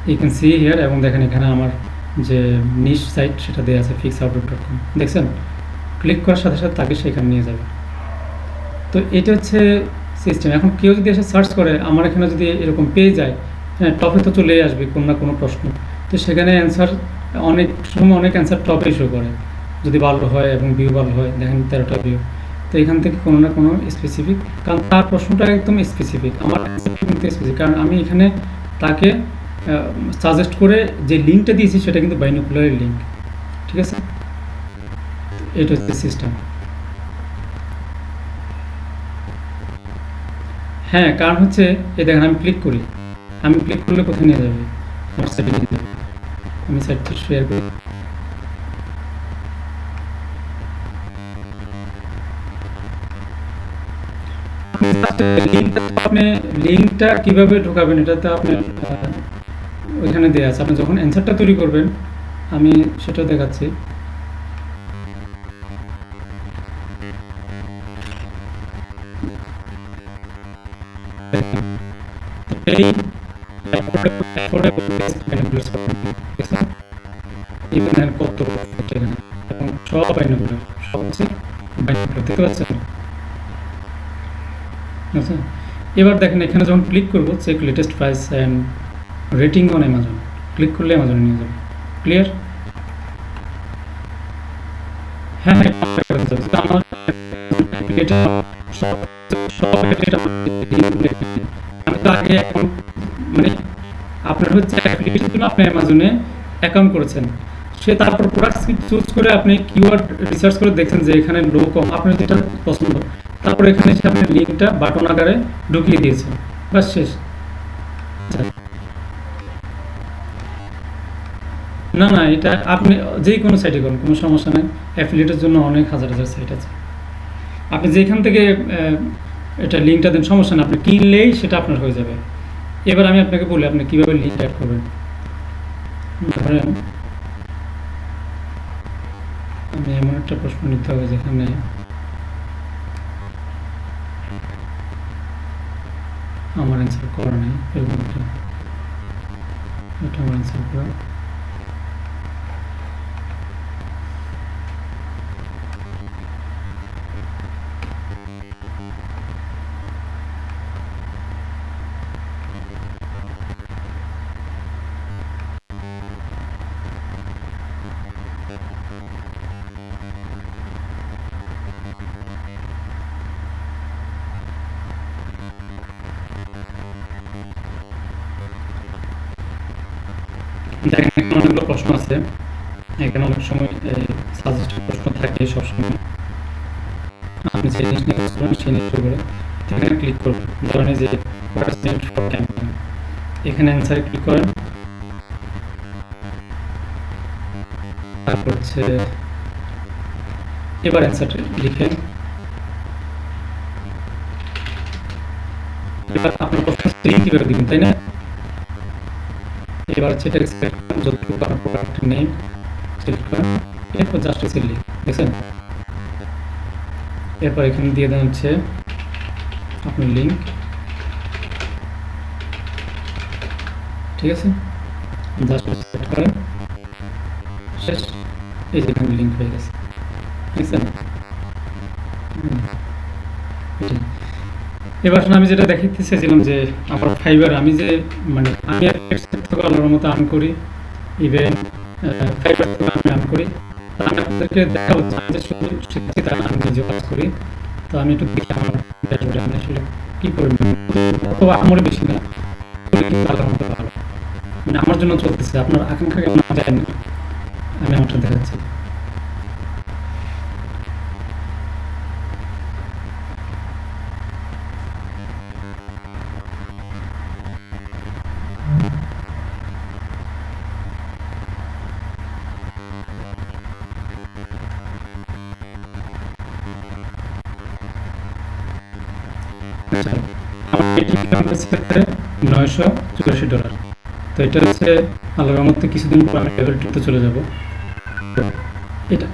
ইউ ক্যান সি হিয়ার, এবং দেখেন এখানে আমার যে নিশ সাইট সেটা দেওয়া আছে fixoutlook.com, দেখছেন? ক্লিক করার সাথে সাথে তাকে সেখানে নিয়ে যাবে। তো এটা হচ্ছে সিস্টেম। এখন কেউ যদি এসে সার্চ করে, আমার এখানে যদি এরকম পেয়ে যায়, হ্যাঁ, টপে তো চলেই আসবে কোনো না কোনো প্রশ্ন। তো সেখানে অ্যান্সার অনেক সময় অনেক অ্যান্সার টপে শো করে, যদি ভালো হয় এবং ভিউ ভালো হয়। দেখেন 13টা ভিউ। তো এখান থেকে কোনো না কোনো স্পেসিফিক, কারণ তার প্রশ্নটা একদম স্পেসিফিক, আমার কিন্তু স্পেসিফিক, কারণ আমি এখানে তাকে সাজেস্ট করে যে লিঙ্কটা দিয়েছি সেটা কিন্তু বাইনোকুলারের লিঙ্ক, ঠিক আছে? এটা হচ্ছে সিস্টেম। হ্যাঁ, কারণ হচ্ছে এই দেখেন আমি ক্লিক করি, আমি ক্লিক করলে কোথায় নিয়ে যাবে? হোয়াটসঅ্যাপে নিয়ে যাবে। আমি সাইটটা শেয়ার করি। আপনি লিঙ্কটা কিভাবে ঢোকাবেন এটা তো আপনার ওইখানে দেওয়া আছে। আপনি যখন অ্যান্সারটা তৈরি করবেন, আমি সেটা দেখাচ্ছি। এই কত সব বাইনোকুলার, সব হচ্ছে বাইনোকুলার, দেখতে পাচ্ছেন? আচ্ছা, এবার দেখেন এখানে যখন ক্লিক করবো, check latest price and rating on Amazon, click করলে অ্যামাজনে নিয়ে যাবে। ক্লিয়ার? হ্যাঁ, আমার আমি তো আগে এখন মানে আপনার হচ্ছে অ্যাপ্লিকেশন জন্য আপনি অ্যামাজনে অ্যাকাউন্ট করেছেন, সে তারপর প্রোডাক্ট চুজ করে আপনি কিওয়ার্ড রিসার্চ করে দেখছেন যে এখানে লো কম আপনার যেটা পছন্দ, তারপর এখানে এসে আপনি লিঙ্কটা বাটন আকারে ঢুকিয়ে দিয়েছেন, বাস শেষ। না না, এটা আপনি যে কোনো সাইটে করুন, কোনো সমস্যা নেই। অ্যাফিলিয়েটের জন্য অনেক হাজার হাজার সাইট আছে, আপনি যেখান থেকে এটা লিঙ্কটা দেন সমস্যা না, আপনি কিনলেই সেটা আপনার হয়ে যাবে। এবার আমি আপনাকে বলি আপনি কীভাবে লিঙ্ক অ্যাড করবেন। ধরেন আমি এমন একটা প্রশ্ন নিতে হবে যেখানে আমার অ্যান্সার করা নেই, এরকম এটা আমার অ্যান্সার করা। দেখেন এখানে অনেকগুলো প্রশ্ন আছে, এখানে অনেক সময় সাজেস্টেড প্রশ্ন থাকে সবসময়। আপনি যে জিনিস নিয়ে কাজ করেন সেই জিনিসের উপরে এখানে ক্লিক করবেন। ধরেন যে পার্সেন্ট ফর ক্যাম্পেইন, এখানে অ্যান্সারে ক্লিক করেন, তারপর হচ্ছে এবার অ্যান্সারটা লিখে এবার আপনার প্রশ্ন কীভাবে দিবেন, তাই না? এবার হচ্ছে যতটুকু আপনার প্রোডাক্টের নেম সিলেক্ট করেন, এরপর জাস্ট সিলেক্ট, দেখছেন? এরপর এখানে দিয়ে দেন হচ্ছে আপনার লিঙ্ক, ঠিক আছে? জাস্ট সিলেক্ট করেন, শেষ, এই যে এখানে লিঙ্ক হয়ে গেছে, দেখছেন? এটাই। এবার আসলে আমি যেটা দেখাতে চাইছিলাম যে আমার ফাইবার আমি যে মানে আমি অ্যাডসেন্স থেকে আল্লাহর মতো আর্ন করি, ইভেন ফাইবার থেকে আমি আর্ন করি। তো আমি আপনাদেরকে দেখাবো যে আমি যে শিখছি তা আমি নিজে কাজ করি। তো আমি একটু দেখি আমার ড্যাশবোর্ডে আমি আসলে কি পরিমাণ, তো আমার বেশি না, করি কিন্তু আল্লাহর মতো ভালো, মানে আমার জন্য চলতেছে, আপনার আকাঙ্ক্ষা কেমন যায় না, আমি আমারটা দেখাচ্ছি। আচ্ছা, আমার পেটি ইনকাম হচ্ছে $984। তো এটা হচ্ছে আল্লাহর রহমতে কিছুদিন পর আমি লেভেল 2 তে চলে যাব। তো এটা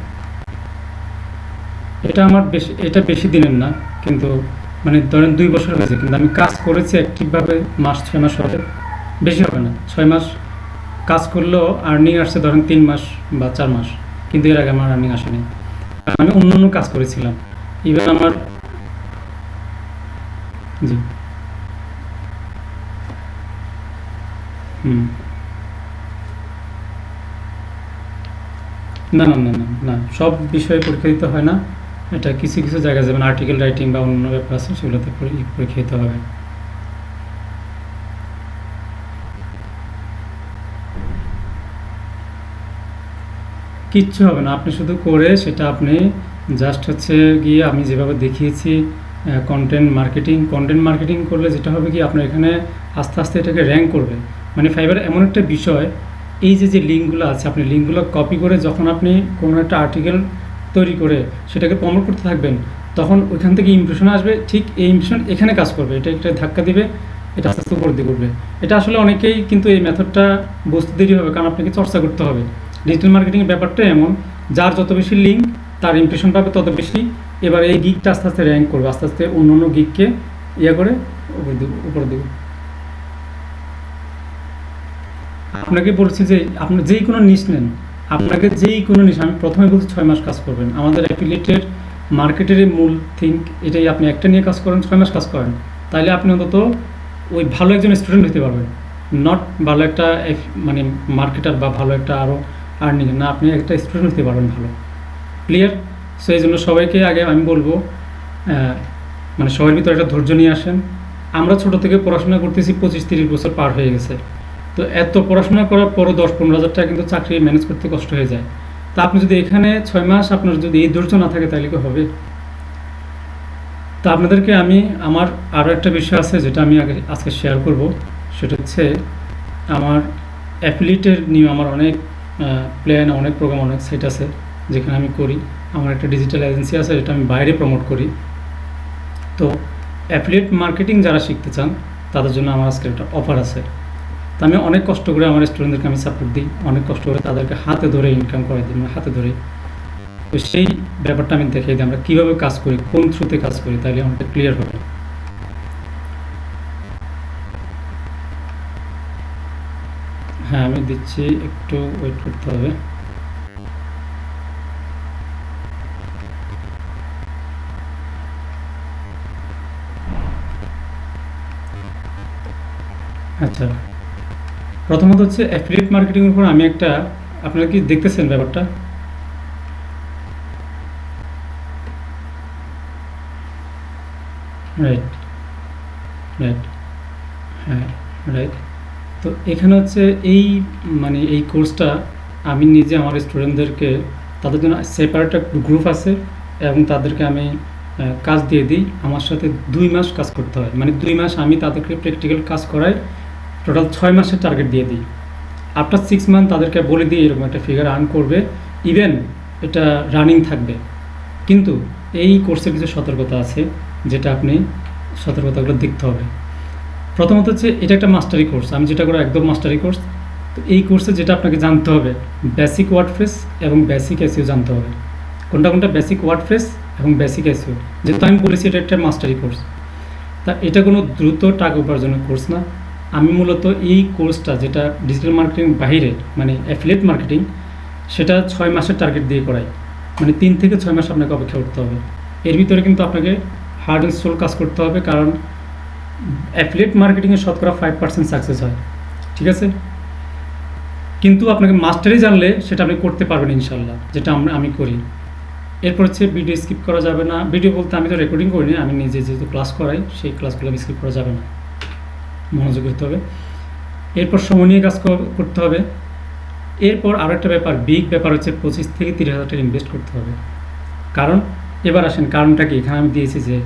এটা আমার বেশি, এটা বেশি দিনের না, কিন্তু মানে ধরেন 2 বছর হয়েছে, কিন্তু আমি কাজ করেছি অ্যাক্টিভভাবে 6 মাস হবে, বেশি হবে না, 6 মাস কাজ করলেও আর্নিং আসছে ধরেন 3 মাস বা 4 মাস, কিন্তু এর আগে আমার আর্নিং আসেনি, কারণ আমি অন্য অন্য কাজ করেছিলাম। ইভেন আমার, জি, হুম, না না না না না, সব বিষয়ে পরীক্ষা দিতে হয় না। এটা কিছু কিছু জায়গায় যেমন আর্টিকেল রাইটিং বা অন্য ব্যাপার আছে সেগুলোতে পরীক্ষা দিতে হবে। কিচ্ছু হবে না, আপনি শুধু করে সেটা আপনি জাস্ট হচ্ছে গিয়ে আমি যেভাবে দেখিয়েছি কন্টেন্ট মার্কেটিং করলে যেটা হবে কি আপনার এখানে আস্তে আস্তে এটাকে র্যাঙ্ক করবে। মানে ফাইবার এমন একটা বিষয়, এই যে যে লিঙ্কগুলো আছে আপনি লিঙ্কগুলো কপি করে যখন আপনি কোনো একটা আর্টিকেল তৈরি করে সেটাকে প্রমোট করতে থাকবেন, তখন ওইখান থেকে ইমপ্রেশন আসবে, ঠিক এই ইমপ্রেশন এখানে কাজ করবে, এটা একটা ধাক্কা দিবে, এটা আস্তে আস্তে উপর দিকে উঠবে। এটা আসলে অনেকেই কিন্তু এই মেথডটা বুঝতে দেরি হবে, কারণ আপনাকে চর্চা করতে হবে। ডিজিটাল মার্কেটিংয়ের ব্যাপারটা এমন, যার যত বেশি লিঙ্ক তার ইমপ্রেশন পাবে তত বেশি। এবার এই গিকটা আস্তে আস্তে র্যাঙ্ক করবে, আস্তে আস্তে অন্য অন্য গিককে ইয়ে করে উপরে দিবে। আপনাকে বলছি যে আপনি যেই কোনো নিশ নেন, আপনাকে যেই কোনো নিশ, আমি প্রথমে বলছি 6 মাস কাজ করবেন। আমাদের অ্যাফিলিয়েটেড মার্কেটের মূল থিঙ্ক এটাই, আপনি একটা নিয়ে কাজ করেন, 6 মাস কাজ করেন, তাহলে আপনি অন্তত ওই ভালো একজন স্টুডেন্ট হতে পারবেন। নট ভালো একটা মানে মার্কেটার বা ভালো একটা আরও আর্নিং না, আপনি একটা স্টুডেন্ট হতে পারবেন ভালো। ক্লিয়ার? সো এই জন্য সবাইকে আগে আমি বলবো মানে সবার ভিতরে একটা ধৈর্য নিয়ে আসেন। আমরা ছোট থেকে পড়াশোনা করতেছি, 25-30 বছর পার হয়ে গেছে। তো এত পড়াশোনা করার পরও 10-15 হাজার টাকা কিন্তু চাকরি ম্যানেজ করতে কষ্ট হয়ে যায়। তা আপনি যদি এখানে 6 মাস আপনার যদি এই ধৈর্য না থাকে তাহলে কি হবে? তো আপনাদেরকে আমি আমার আরও একটা বিষয় আছে যেটা আমি আজকে শেয়ার করব, সেটা হচ্ছে আমার অ্যাফিলিয়েটের নিয়ে আমার অনেক প্ল্যান, অনেক প্রোগ্রাম, অনেক সাইট আছে যেখানে আমি করি। আমার একটা ডিজিটাল এজেন্সি আছে যেটা আমি বাইরে প্রমোট করি। তো অ্যাফিলিয়েট মার্কেটিং যারা শিখতে চান তাদের জন্য আমার আজকে একটা অফার আছে। তো আমি অনেক কষ্ট করে আমার স্টুডেন্টদেরকে আমি সাপোর্ট দিই, অনেক কষ্ট করে তাদেরকে হাতে ধরে ইনকাম করে দিই, মানে হাতে ধরে। তো সেই ব্যাপারটা আমি দেখিয়ে দিই আমরা কীভাবে কাজ করি, কোন থ্রুতে কাজ করি, তাহলে আমাদের ক্লিয়ার হবে। হ্যাঁ, আমি দিচ্ছি, একটু ওয়েট করতে হবে। আচ্ছা, প্রথমত হচ্ছে অ্যাফিলিয়েট মার্কেটিংয়ের উপর আমি একটা, আপনারা কি দেখতেছেন ব্যাপারটা? রাইট, রাইট, হ্যাঁ, রাইট। তো এখানে হচ্ছে এই মানে এই কোর্সটা আমি নিজে আমার স্টুডেন্টদেরকে, তাদের জন্য সেপারেট একটা গ্রুপ আছে এবং তাদেরকে আমি কাজ দিয়ে দিই। আমার সাথে 2 মাস কাজ করতে হয়, মানে 2 মাস আমি তাদেরকে প্র্যাকটিক্যাল কাজ করাই, টোটাল 6 মাসের টার্গেট দিয়ে দিই। আফটার 6 মান্থ তাদেরকে বলে দিই এরকম একটা ফিগার আর্ন করবে, ইভেন এটা রানিং থাকবে। কিন্তু এই কোর্সে কিছু সতর্কতা আছে, যেটা আপনি সতর্কতাগুলো দেখতে হবে। প্রথমত হচ্ছে এটা একটা মাস্টারি কোর্স, আমি যেটা করি একদম মাস্টারি কোর্স। তো এই কোর্সে যেটা আপনাকে জানতে হবে, বেসিক ওয়ার্ডপ্রেস এবং বেসিক এসইও জানতে হবে। কোনটা কোনটা? বেসিক ওয়ার্ডপ্রেস এবং বেসিক এসইও। যেহেতু আমি বলেছি এটা একটা মাস্টারি কোর্স, তা এটা কোনো দ্রুত টাকা উপার্জনের কোর্স না। আমি মূলত এই কোর্সটা, যেটা ডিজিটাল মার্কেটিং বাহিরে মানে অ্যাফিলিয়েট মার্কেটিং, সেটা 6 মাসের টার্গেট দিয়ে করাই, মানে 3 থেকে 6 মাস আপনাকে অপেক্ষা করতে হবে। এর ভিতরে কিন্তু আপনাকে হার্ড অ্যান্ড সোল কাজ করতে হবে, কারণ অ্যাফিলিয়েট মার্কেটিংয়ে শতকরা 5% সাকসেস হয়, ঠিক আছে? কিন্তু আপনাকে মাস্টারি জানলে সেটা আপনি করতে পারবেন ইনশাল্লাহ, যেটা আমি করি। এরপর হচ্ছে ভিডিও স্কিপ করা যাবে না। ভিডিও বলতে আমি তো রেকর্ডিং করি না, আমি নিজে যেহেতু ক্লাস করাই, সেই ক্লাসগুলো স্কিপ করা যাবে না, মনোযোগ দিতে হবে। এরপর সময় নিয়ে কাজ করতে হবে। এরপর আরও একটা ব্যাপার, বিগ ব্যাপার হচ্ছে 25 থেকে 30,000 টাকা ইনভেস্ট করতে হবে। কারণ এবার আসেন, কারণটা কি এখানে আমি দিয়েছি যে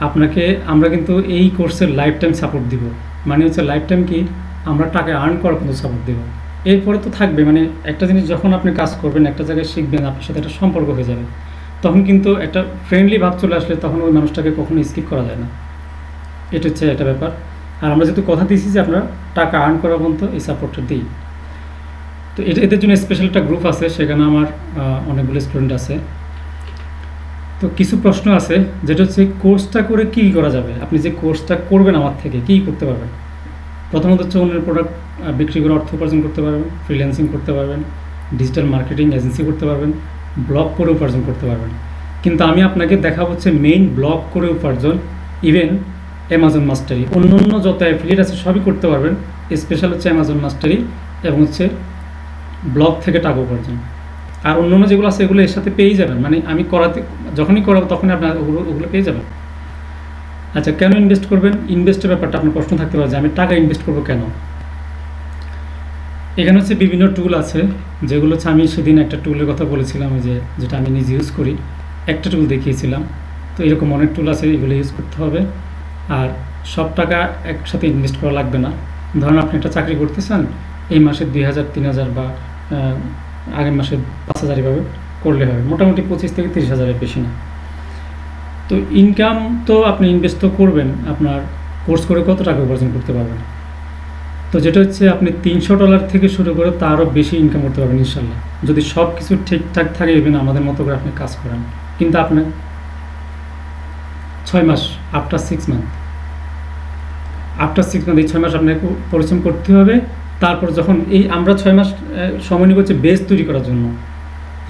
আপনাকে আমরা কিন্তু এই কোর্সের লাইফ টাইম সাপোর্ট দিব। মানে হচ্ছে লাইফ টাইম কি, আমরা টাকা আর্ন করার মতো সাপোর্ট দেবো। এরপরে তো থাকবে, মানে একটা জিনিস যখন আপনি কাজ করবেন, একটা জায়গায় শিখবেন, আপনার সাথে একটা সম্পর্ক হয়ে যাবে, তখন কিন্তু একটা ফ্রেন্ডলি ভাব চলে আসলে তখন ওই মানুষটাকে কখনো স্কিপ করা যায় না। এটা হচ্ছে একটা ব্যাপার। আর আমরা যেহেতু কথা দিয়েছি যে আমরা টাকা আর্ন করার পর্যন্ত এই সাপোর্টটা দিই, তো এদের জন্য স্পেশাল একটা গ্রুপ আছে, সেখানে আমার অনেকগুলো স্টুডেন্ট আছে। তো কিছু প্রশ্ন আছে, যেটা হচ্ছে কোর্সটা করে কী করা যাবে, আপনি যে কোর্সটা করবেন আমার থেকে কী করতে পারবেন। প্রথমত হচ্ছে অন্যের প্রোডাক্ট বিক্রি করে অর্থ উপার্জন করতে পারবেন, ফ্রিল্যান্সিং করতে পারবেন, ডিজিটাল মার্কেটিং এজেন্সি করতে পারবেন, ব্লগ করে উপার্জন করতে পারবেন। কিন্তু আমি আপনাকে দেখা হচ্ছে মেইন ব্লগ করে উপার্জন, ইভেন অ্যামাজন মাস্টারি, অন্য যত অ্যাফিলিয়েট আছে সবই করতে পারবেন। স্পেশাল হচ্ছে অ্যামাজন মাস্টারি এবং হচ্ছে ব্লগ থেকে টাকা উপার্জন। আর অন্য যেগুলো আছে এগুলো এর সাথে পেয়েই যাবেন, মানে আমি যখনই করাবো তখনই আপনার ওগুলো পেয়ে যাবেন। আচ্ছা, কেন ইনভেস্ট করবেন? ইনভেস্টের ব্যাপারটা আপনার প্রশ্ন থাকতে পারে যে আমি টাকা ইনভেস্ট করবো কেন। এখানে হচ্ছে বিভিন্ন টুল আছে, যেগুলো হচ্ছে আমি সেদিন একটা টুলের কথা বলেছিলাম, যেটা আমি নিজে ইউজ করি, একটা টুল দেখিয়েছিলাম। তো এরকম অনেক টুল আছে, এগুলো ইউজ করতে হবে। আর সব টাকা একসাথে ইনভেস্ট করা লাগবে না। ধরুন আপনি একটা চাকরি করতেছেন, এই মাসে 2,000 3,000 বা আগের মাসে 5,000 এভাবে করলে হবে, মোটামুটি 25 থেকে 30,000-এর বেশি না। তো ইনকাম তো আপনি ইনভেস্ট তো করবেন, আপনার কোর্স করে কত টাকা উপার্জন করতে পারবেন। তো যেটা হচ্ছে আপনি $300 থেকে শুরু করে তারও বেশি ইনকাম করতে পারবেন ইনশাল্লাহ, যদি সব কিছু ঠিকঠাক থাকে, ইভেন আমাদের মতো করে আপনি কাজ করেন। কিন্তু আপনার 6 মাস, আফটার 6 মান্থ এই 6 মাস আপনাকে পরিশ্রম করতে হবে। তারপর যখন আমরা 6 মাস সময় নিব হচ্ছে বেস তৈরি করার জন্য,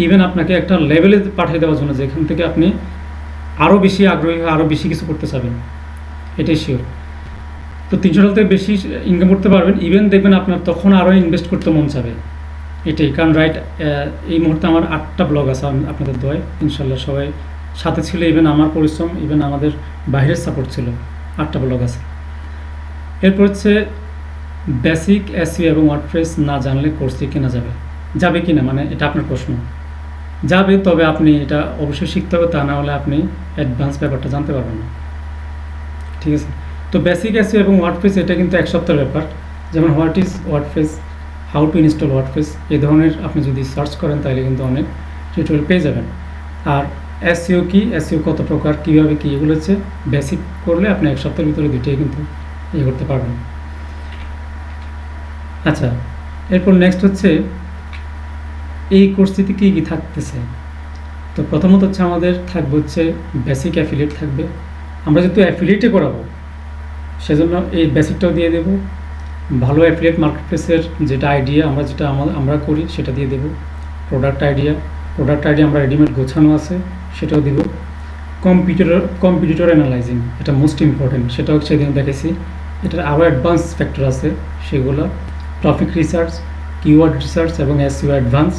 ইভেন আপনাকে একটা লেভেলে পাঠিয়ে দেওয়ার জন্য, যেখান থেকে আপনি আরও বেশি আগ্রহী হয়ে আরও বেশি কিছু করতে চাবেন, এটাই শিওর। তো $300 থেকে বেশি ইনকাম করতে পারবেন, ইভেন দেখবেন আপনার তখন আরও ইনভেস্ট করতে মন চাবে, এটাই কারণ। এই মুহূর্তে আমার 8টা ব্লগ আছে আপনাদের দোয়ায়, ইনশাল্লাহ সবাই সাথে ছিল, ইভেন আমার পরিশ্রম, ইভেন আমাদের বাইরের সাপোর্ট ছিল, 8টা ব্লগ আছে। এরপর হচ্ছে বেসিক এসইও এবং ওয়ার্ডপ্রেস না জানলে কোর্সটি কেনা যাবে কি না, মানে এটা আপনার প্রশ্ন। যাবে, তবে আপনি এটা অবশ্যই শিখতে হবে, তা না হলে আপনি অ্যাডভান্স ব্যাপারটা জানতে পারবেন না, ঠিক আছে? তো বেসিক এসইও এবং ওয়ার্ডপ্রেস এটা কিন্তু 1 সপ্তাহের ব্যাপার। যেমন what is WordPress, how to install WordPress, এই ধরনের আপনি যদি সার্চ করেন তাহলে কিন্তু অনেক টিউটোরিয়াল পেয়ে যাবেন। আর এসইও কি, এসইও কত প্রকার, কীভাবে কী, এগুলো হচ্ছে বেসিক করলে আপনি 1 সপ্তাহের ভিতরে দুইটাই কিন্তু করতে পারবেন। আচ্ছা, এরপর নেক্সট হচ্ছে এই কোর্সটিতে কী কী থাকতেছে। তো প্রথমত হচ্ছে আমাদের থাকবে হচ্ছে বেসিক অ্যাফিলিয়েট থাকবে, আমরা যেহেতু অ্যাফিলিয়েটে করাবো সেজন্য এই বেসিকটাও দিয়ে দেব। ভালো অ্যাফিলিয়েট মার্কেটপ্লেসের যেটা আইডিয়া আমরা করি সেটা দিয়ে দেব। প্রোডাক্ট আইডিয়া আমরা রেডিমেড গোছানো আছে সেটাও দেব। কম্পিটিটর অ্যানালাইজিং, এটা মোস্ট ইম্পর্টেন্ট, সেটাও সেদিন দেখেছি। এটার আরও অ্যাডভান্স ফ্যাক্টর আছে, সেগুলো টপিক রিসার্চ, কিওয়ার্ড রিসার্চ এবং SEO advance.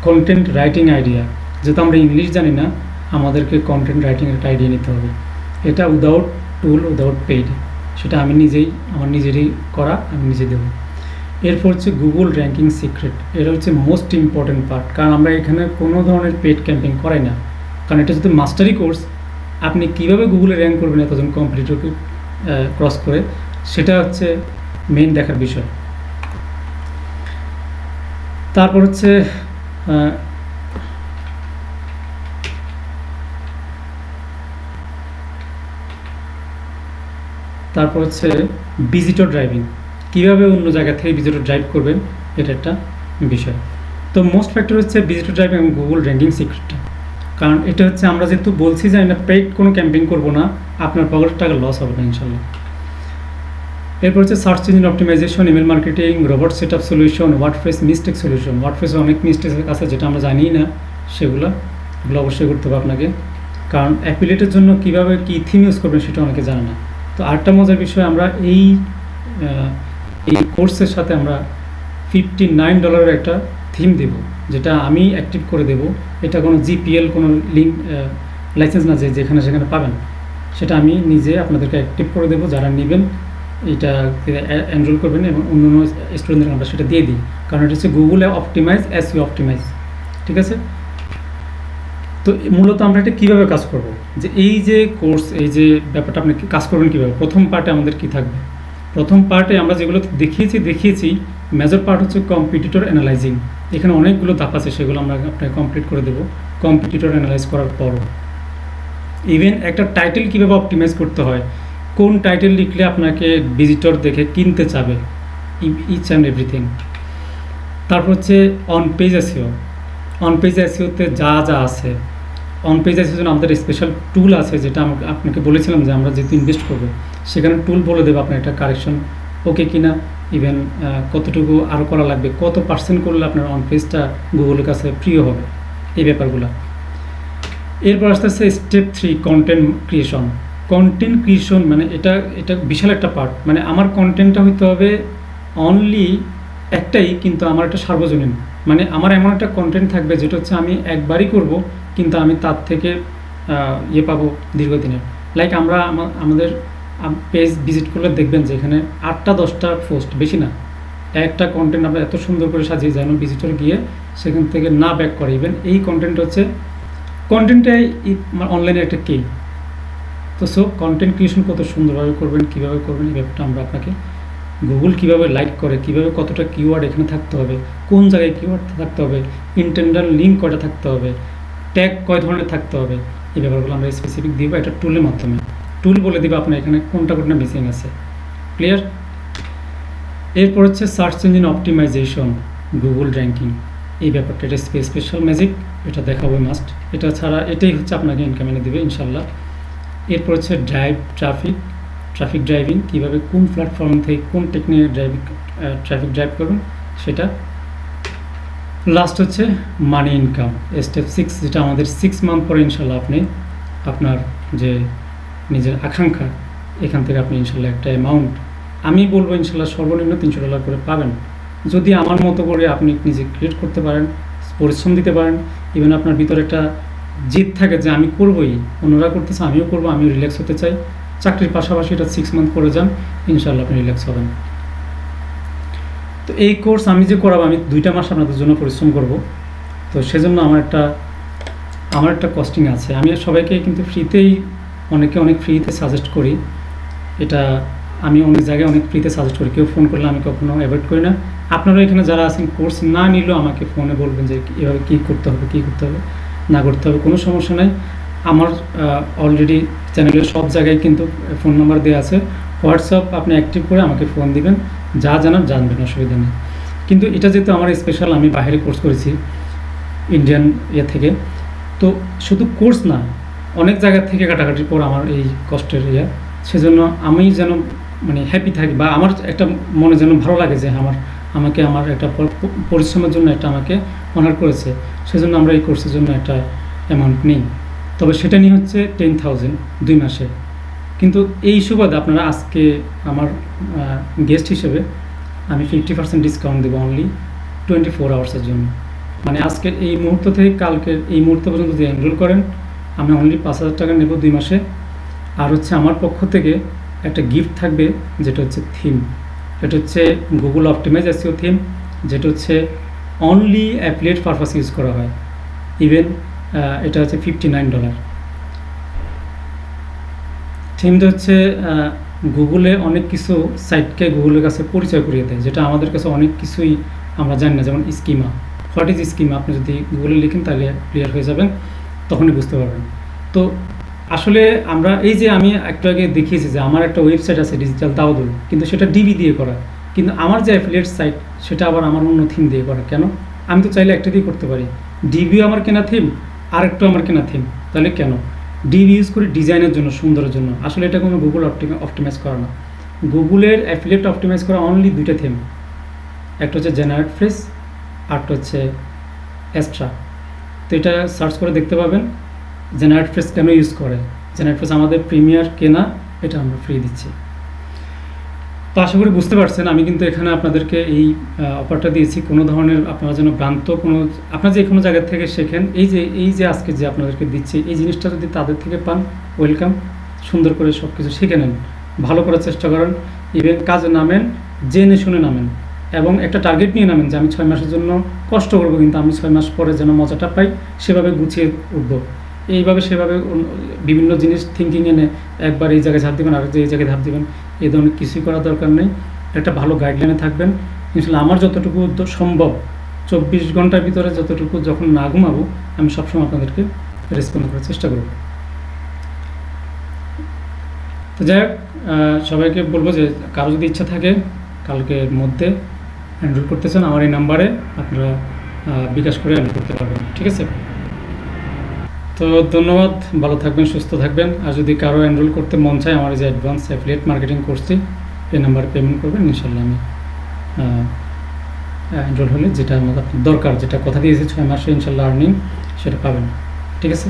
Content writing idea, যেহেতু আমরা ইংলিশ জানি না, আমাদেরকে কন্টেন্ট রাইটিংয়ের একটা আইডিয়া নিতে হবে। এটা উইদাউট টুল, উইদাউট পেইড, সেটা আমার নিজেরই করা, আমি নিজে দেবো। এরপর হচ্ছে গুগল র্যাঙ্কিং সিক্রেট, এটা হচ্ছে মোস্ট ইম্পর্টেন্ট পার্ট, কারণ আমরা এখানে কোনো ধরনের পেইড ক্যাম্পেইন করাই না, কারণ এটা যদি মাস্টারি কোর্স, আপনি কীভাবে গুগলে র্যাঙ্ক করবেন এতজন কম্পিটিটরকে ক্রস করে, সেটা হচ্ছে মেইন দেখার বিষয়। তারপর হচ্ছে ভিজিটর ড্রাইভিং, কীভাবে অন্য জায়গা থেকে ভিজিটর ড্রাইভ করবেন, এটা একটা বিষয়। তো মোস্ট ফ্যাক্টর হচ্ছে ভিজিটর ড্রাইভিং এবং গুগল র্যাঙ্কিং সিক্রেটটা, কারণ এটা হচ্ছে আমরা যেহেতু বলছি যে আমরা পেইড কোনো ক্যাম্পেইন করবো না, আপনার পকেটের টাকা লস হবে না ইনশাল্লাহ। এরপর হচ্ছে search engine optimisation, email marketing, robot set up solution, WordPress mistake solution. ওয়ার্ডপ্রেসে অনেক মিস্টেক আছে যেটা আমরা জানি না, সেগুলো অবশ্যই করতে হবে আপনাকে, কারণ অ্যাফিলিয়েটের জন্য কীভাবে কী থিম ইউজ করবেন সেটা অনেকে জানে না। তো আরেকটা মজার বিষয়, আমরা এই কোর্সের সাথে আমরা $59 একটা থিম দেব, যেটা আমি অ্যাক্টিভ করে দেব। এটা কোনো জিপিএল কোনো লিঙ্ক লাইসেন্স না যে যেখানে সেখানে পাবেন, সেটা আমি নিজে আপনাদেরকে অ্যাক্টিভ করে দেবো। যারা নেবেন এটা এনরোল করবেন এবং অন্য অন্য স্টুডেন্টদের আমরা সেটা দিয়ে দিই, কারণ এটা হচ্ছে গুগলে অপটিমাইজ, এসইও অপটিমাইজ, ঠিক আছে। তো মূলত আমরা এটা কীভাবে কাজ করব, যে এই যে কোর্স, এই যে ব্যাপারটা আপনি কাজ করবেন কীভাবে। প্রথম পার্টে আমাদের কী থাকবে, প্রথম পার্টে আমরা যেগুলো দেখিয়েছি মেজর পার্ট হচ্ছে কম্পিটিটর অ্যানালাইজিং। এখানে অনেকগুলো ধাপ আছে, সেগুলো আমরা আপনাকে কমপ্লিট করে দেবো। কম্পিটিটর অ্যানালাইজ করার পরও ইভেন একটা টাইটেল কীভাবে অপটিমাইজ করতে হয়, কোন টাইটেল লিখলে আপনাকে ভিজিটর দেখে কিনতে চাবে, ইচ অ্যান্ড এভরিথিং। তারপর হচ্ছে on page SEO. On page এসইওতে যা যা আছে, অন পেজ এসইওর জন্য আমাদের স্পেশাল টুল আছে, যেটা আপনাকে বলেছিলাম যে আমরা যেহেতু ইনভেস্ট করবো, সেখানে টুল বলে দেবো আপনার একটা কারেকশন ওকে কিনা, ইভেন কতটুকু আরও করা লাগবে, কত পার্সেন্ট করলে আপনার অন পেজটা গুগলের কাছে প্রিয় হবে, এই ব্যাপারগুলো। এরপর আস্তে আস্তে step 3 content creation. Content creation মানে এটা বিশাল একটা পার্ট। মানে আমার কন্টেন্টটা হইতে হবে অনলি একটাই, কিন্তু আমার একটা সার্বজনীন, মানে আমার এমন একটা কন্টেন্ট থাকবে যেটা হচ্ছে আমি একবারই করব, কিন্তু আমি তার থেকে পাবো দীর্ঘদিনের। লাইক আমরা আমাদের পেজ ভিজিট করলে দেখবেন যে এখানে 8টা-10টা পোস্ট, বেশি না, একটা কন্টেন্ট আমরা এত সুন্দর করে সাজিয়ে যেন ভিজিটর গিয়ে সেখান থেকে না ব্যাক করে। ইভেন এই কন্টেন্ট হচ্ছে কন্টেন্টটাই অনলাইনে একটা কি। তো কন্টেন্ট ক্রিয়েশন কত সুন্দরভাবে করবেন, কীভাবে করবেন, এই ব্যাপারটা আমরা আপনাকে, গুগল কীভাবে লাইক করে, কীভাবে কতটা কিওয়ার্ড এখানে থাকতে হবে, কোন জায়গায় কিওয়ার্ড থাকতে হবে, ইন্টেন্ডার লিঙ্ক কয়টা থাকতে হবে, ট্যাগ কয় ধরনের থাকতে হবে, এই ব্যাপারগুলো আমরা স্পেসিফিক দিব একটা টুলের মাধ্যমে। টুল বলে দেবে আপনার এখানে কোনটা মিসিং আছে, ক্লিয়ার। এরপর হচ্ছে search engine optimisation, Google ranking, এই ব্যাপারটা এটা স্পেশাল ম্যাজিক, এটা দেখাবো মাস্ট। এটা ছাড়া এটাই হচ্ছে আপনাকে ইনকাম এনে দেবে ইনশাল্লাহ। এরপর হচ্ছে ট্রাফিক ড্রাইভিং, কীভাবে কোন প্ল্যাটফর্ম থেকে কোন টেকনিকে ট্রাফিক ড্রাইভ করবেন সেটা। লাস্ট হচ্ছে মানি ইনকাম, স্টেপ 6, যেটা আমাদের 6 মান্থ পরে ইনশাল্লাহ আপনি আপনার যে নিজের আকাঙ্ক্ষা, এখান থেকে আপনি ইনশাল্লাহ একটা অ্যামাউন্ট, আমি বলবো ইনশাল্লাহ সর্বনিম্ন $300 করে পাবেন, যদি আমার মতো করে আপনি নিজে ক্রিয়েট করতে পারেন, পরিশ্রম দিতে পারেন। ইভেন আপনার ভিতরে একটা জিদ থাকে যে আমি করবোই, অন্যরা করতেছে আমিও করবো, আমিও রিল্যাক্স হতে চাই। চাকরির পাশাপাশি এটা 6 মান্থ করে যান, ইনশাল্লাহ আপনি রিল্যাক্স হবেন। তো এই কোর্স আমি যে করাবো, আমি 2টা মাস আপনাদের জন্য পরিশ্রম করব। তো সেজন্য আমার একটা কস্টিং আছে। আমি সবাইকে কিন্তু ফ্রিতেই, অনেক ফ্রিতে সাজেস্ট করি। এটা আমি অনেক জায়গায় অনেক ফ্রিতে সাজেস্ট করি, কেউ ফোন করলে আমি কখনো অ্যাভয়েড করি না। আপনারা এখানে যারা আছেন কোর্স না নিলেও আমাকে ফোনে বলবেন যে এভাবে কী করতে হবে না করতে হবে, কোনো সমস্যা নেই। আমার অলরেডি চ্যানেলের সব জায়গায় কিন্তু ফোন নাম্বার দেওয়া আছে, হোয়াটসঅ্যাপ আপনি অ্যাক্টিভ করে আমাকে ফোন দিবেন, যা জানবেন, অসুবিধা নেই। কিন্তু এটা যেহেতু আমার স্পেশাল, আমি বাইরে কোর্স করেছি ইন্ডিয়ান থেকে, তো শুধু কোর্স না, অনেক জায়গা থেকে কাটাকাটির পর আমার এই কষ্টের সেজন্য আমি যেন মানে হ্যাপি থাকি, বা আমার একটা মনে যেন ভালো লাগে যে আমাকে আমার একটা পরিশ্রমের জন্য একটা আমাকে অনার করেছে, সেজন্য আমরা এই কোর্সের জন্য একটা অ্যামাউন্ট নিই। তবে সেটা নিয়ে হচ্ছে 10,000 2 মাসে। কিন্তু এই সুবাদে আপনারা আজকে আমার গেস্ট হিসেবে আমি 50% ডিসকাউন্ট দেবো অনলি 24 আওয়ার্সের জন্য। মানে আজকের এই মুহূর্ত থেকে কালকের এই মুহূর্ত পর্যন্ত যদি এনরোল করেন, আমি অনলি 5,000 টাকা নেব 2 মাসে। আর হচ্ছে আমার পক্ষ থেকে একটা গিফট থাকবে, যেটা হচ্ছে থিম। এটা হচ্ছে গুগল অপটিমাইজ এসইও থিম, যেটা হচ্ছে অনলি অ্যাফিলিয়েট পারপাস ইউজ করা হয়। ইভেন এটা হচ্ছে $59। থিমটা হচ্ছে গুগলে অনেক কিছু সাইটকে গুগলের কাছে পরিচয় করিয়ে দেয়, যেটা আমাদের কাছে অনেক কিছুই আমরা জানি না। যেমন স্কিমা, হোয়াট ইজ স্কিমা, আপনি যদি গুগলে লিখেন তাহলে ক্লিয়ার হয়ে যাবেন, তখনই বুঝতে পারবেন। তো আসলে আমরা এই যে আমি একটু আগে দেখিয়েছি যে আমার একটা ওয়েবসাইট আছে ডিজিটাল দাউদুল, কিন্তু সেটা ডিবি দিয়ে করা, কিন্তু আমার যে অ্যাফিলিয়েট সাইট সেটা আবার আমার অন্য থিম দিয়ে করা। কেন? আমি তো চাইলে একটা দিয়ে করতে পারি, ডিবিও আমার কেনা থিম, আর একটু আমার কেনা থিম, তাহলে কেন? ডিবি ইউজ করি ডিজাইনের জন্য, সুন্দরের জন্য। আসলে এটা কোনো গুগল অপটিমাইজ করা না। গুগলের অ্যাফিলিয়েট অপটিমাইজ করা অনলি দুইটা থিম, একটা হচ্ছে জেনারেট ফ্রেশ, আরটা হচ্ছে এক্সট্রা। তো এটা সার্চ করে দেখতে পাবেন জেনারেট ফ্রেশ কেন ইউজ করে। জেনারেট ফ্রেশ আমাদের প্রিমিয়ার কেনা, এটা আমরা ফ্রি দিচ্ছি। তো আশা করি বুঝতে পারছেন, আমি কিন্তু এখানে আপনাদেরকে এই অফারটা দিয়েছি কোনো ধরনের আপনারা যেন ভ্রান্ত কোনো, আপনারা যে কোনো জায়গা থেকে শেখেন, এই যে আজকে যে আপনাদেরকে দিচ্ছি এই জিনিসটা যদি তাদের থেকে পান, ওয়েলকাম, সুন্দর করে সব কিছু শিখে নেন, ভালো করার চেষ্টা করেন, ইভেন কাজে নামেন, জেনে শুনে নামেন, এবং একটা টার্গেট নিয়ে নামেন যে আমি 6 মাসের জন্য কষ্ট করবো, কিন্তু আমি 6 মাস পরে যেন মজাটা পাই, সেভাবে গুছিয়ে উঠবো। এইভাবে সেভাবে বিভিন্ন জিনিস থিঙ্কিং এনে একবার এই জায়গায় ঝাঁপ দেবেন, আরেক এই জায়গায় ঝাঁপ দেবেন, এই ধরনের কিছুই করার দরকার নেই। একটা ভালো গাইডলাইনে থাকবেন ইনশাল্লাহ। আমার যতটুকু সম্ভব 24 ঘন্টার ভিতরে যতটুকু, যখন না ঘুমাবো, আমি সবসময় আপনাদেরকে রেসপন্ড করার চেষ্টা করব। তো যাই হোক, সবাইকে বলবো যে কারো যদি ইচ্ছা থাকে কালকের মধ্যে এনরোল করতে চান, আমার এই নাম্বারে আপনারা বিকাশ করে এনরোল করতে পারবেন, ঠিক আছে? তো ধন্যবাদ, ভালো থাকবেন, সুস্থ থাকবেন। আর যদি কারো এনরোল করতে মন চায় আমার যে অ্যাডভান্স অ্যাফিলিয়েট মার্কেটিং কোর্সটি, এই নাম্বারে পেমেন্ট করবেন, ইনশাল্লাহ আমি এনরোল হলে যেটা আমাদের দরকার, যেটা কথা দিয়েছি 6 মাসে ইনশাল্লাহ আর্নিং, সেটা পাবেন, ঠিক আছে?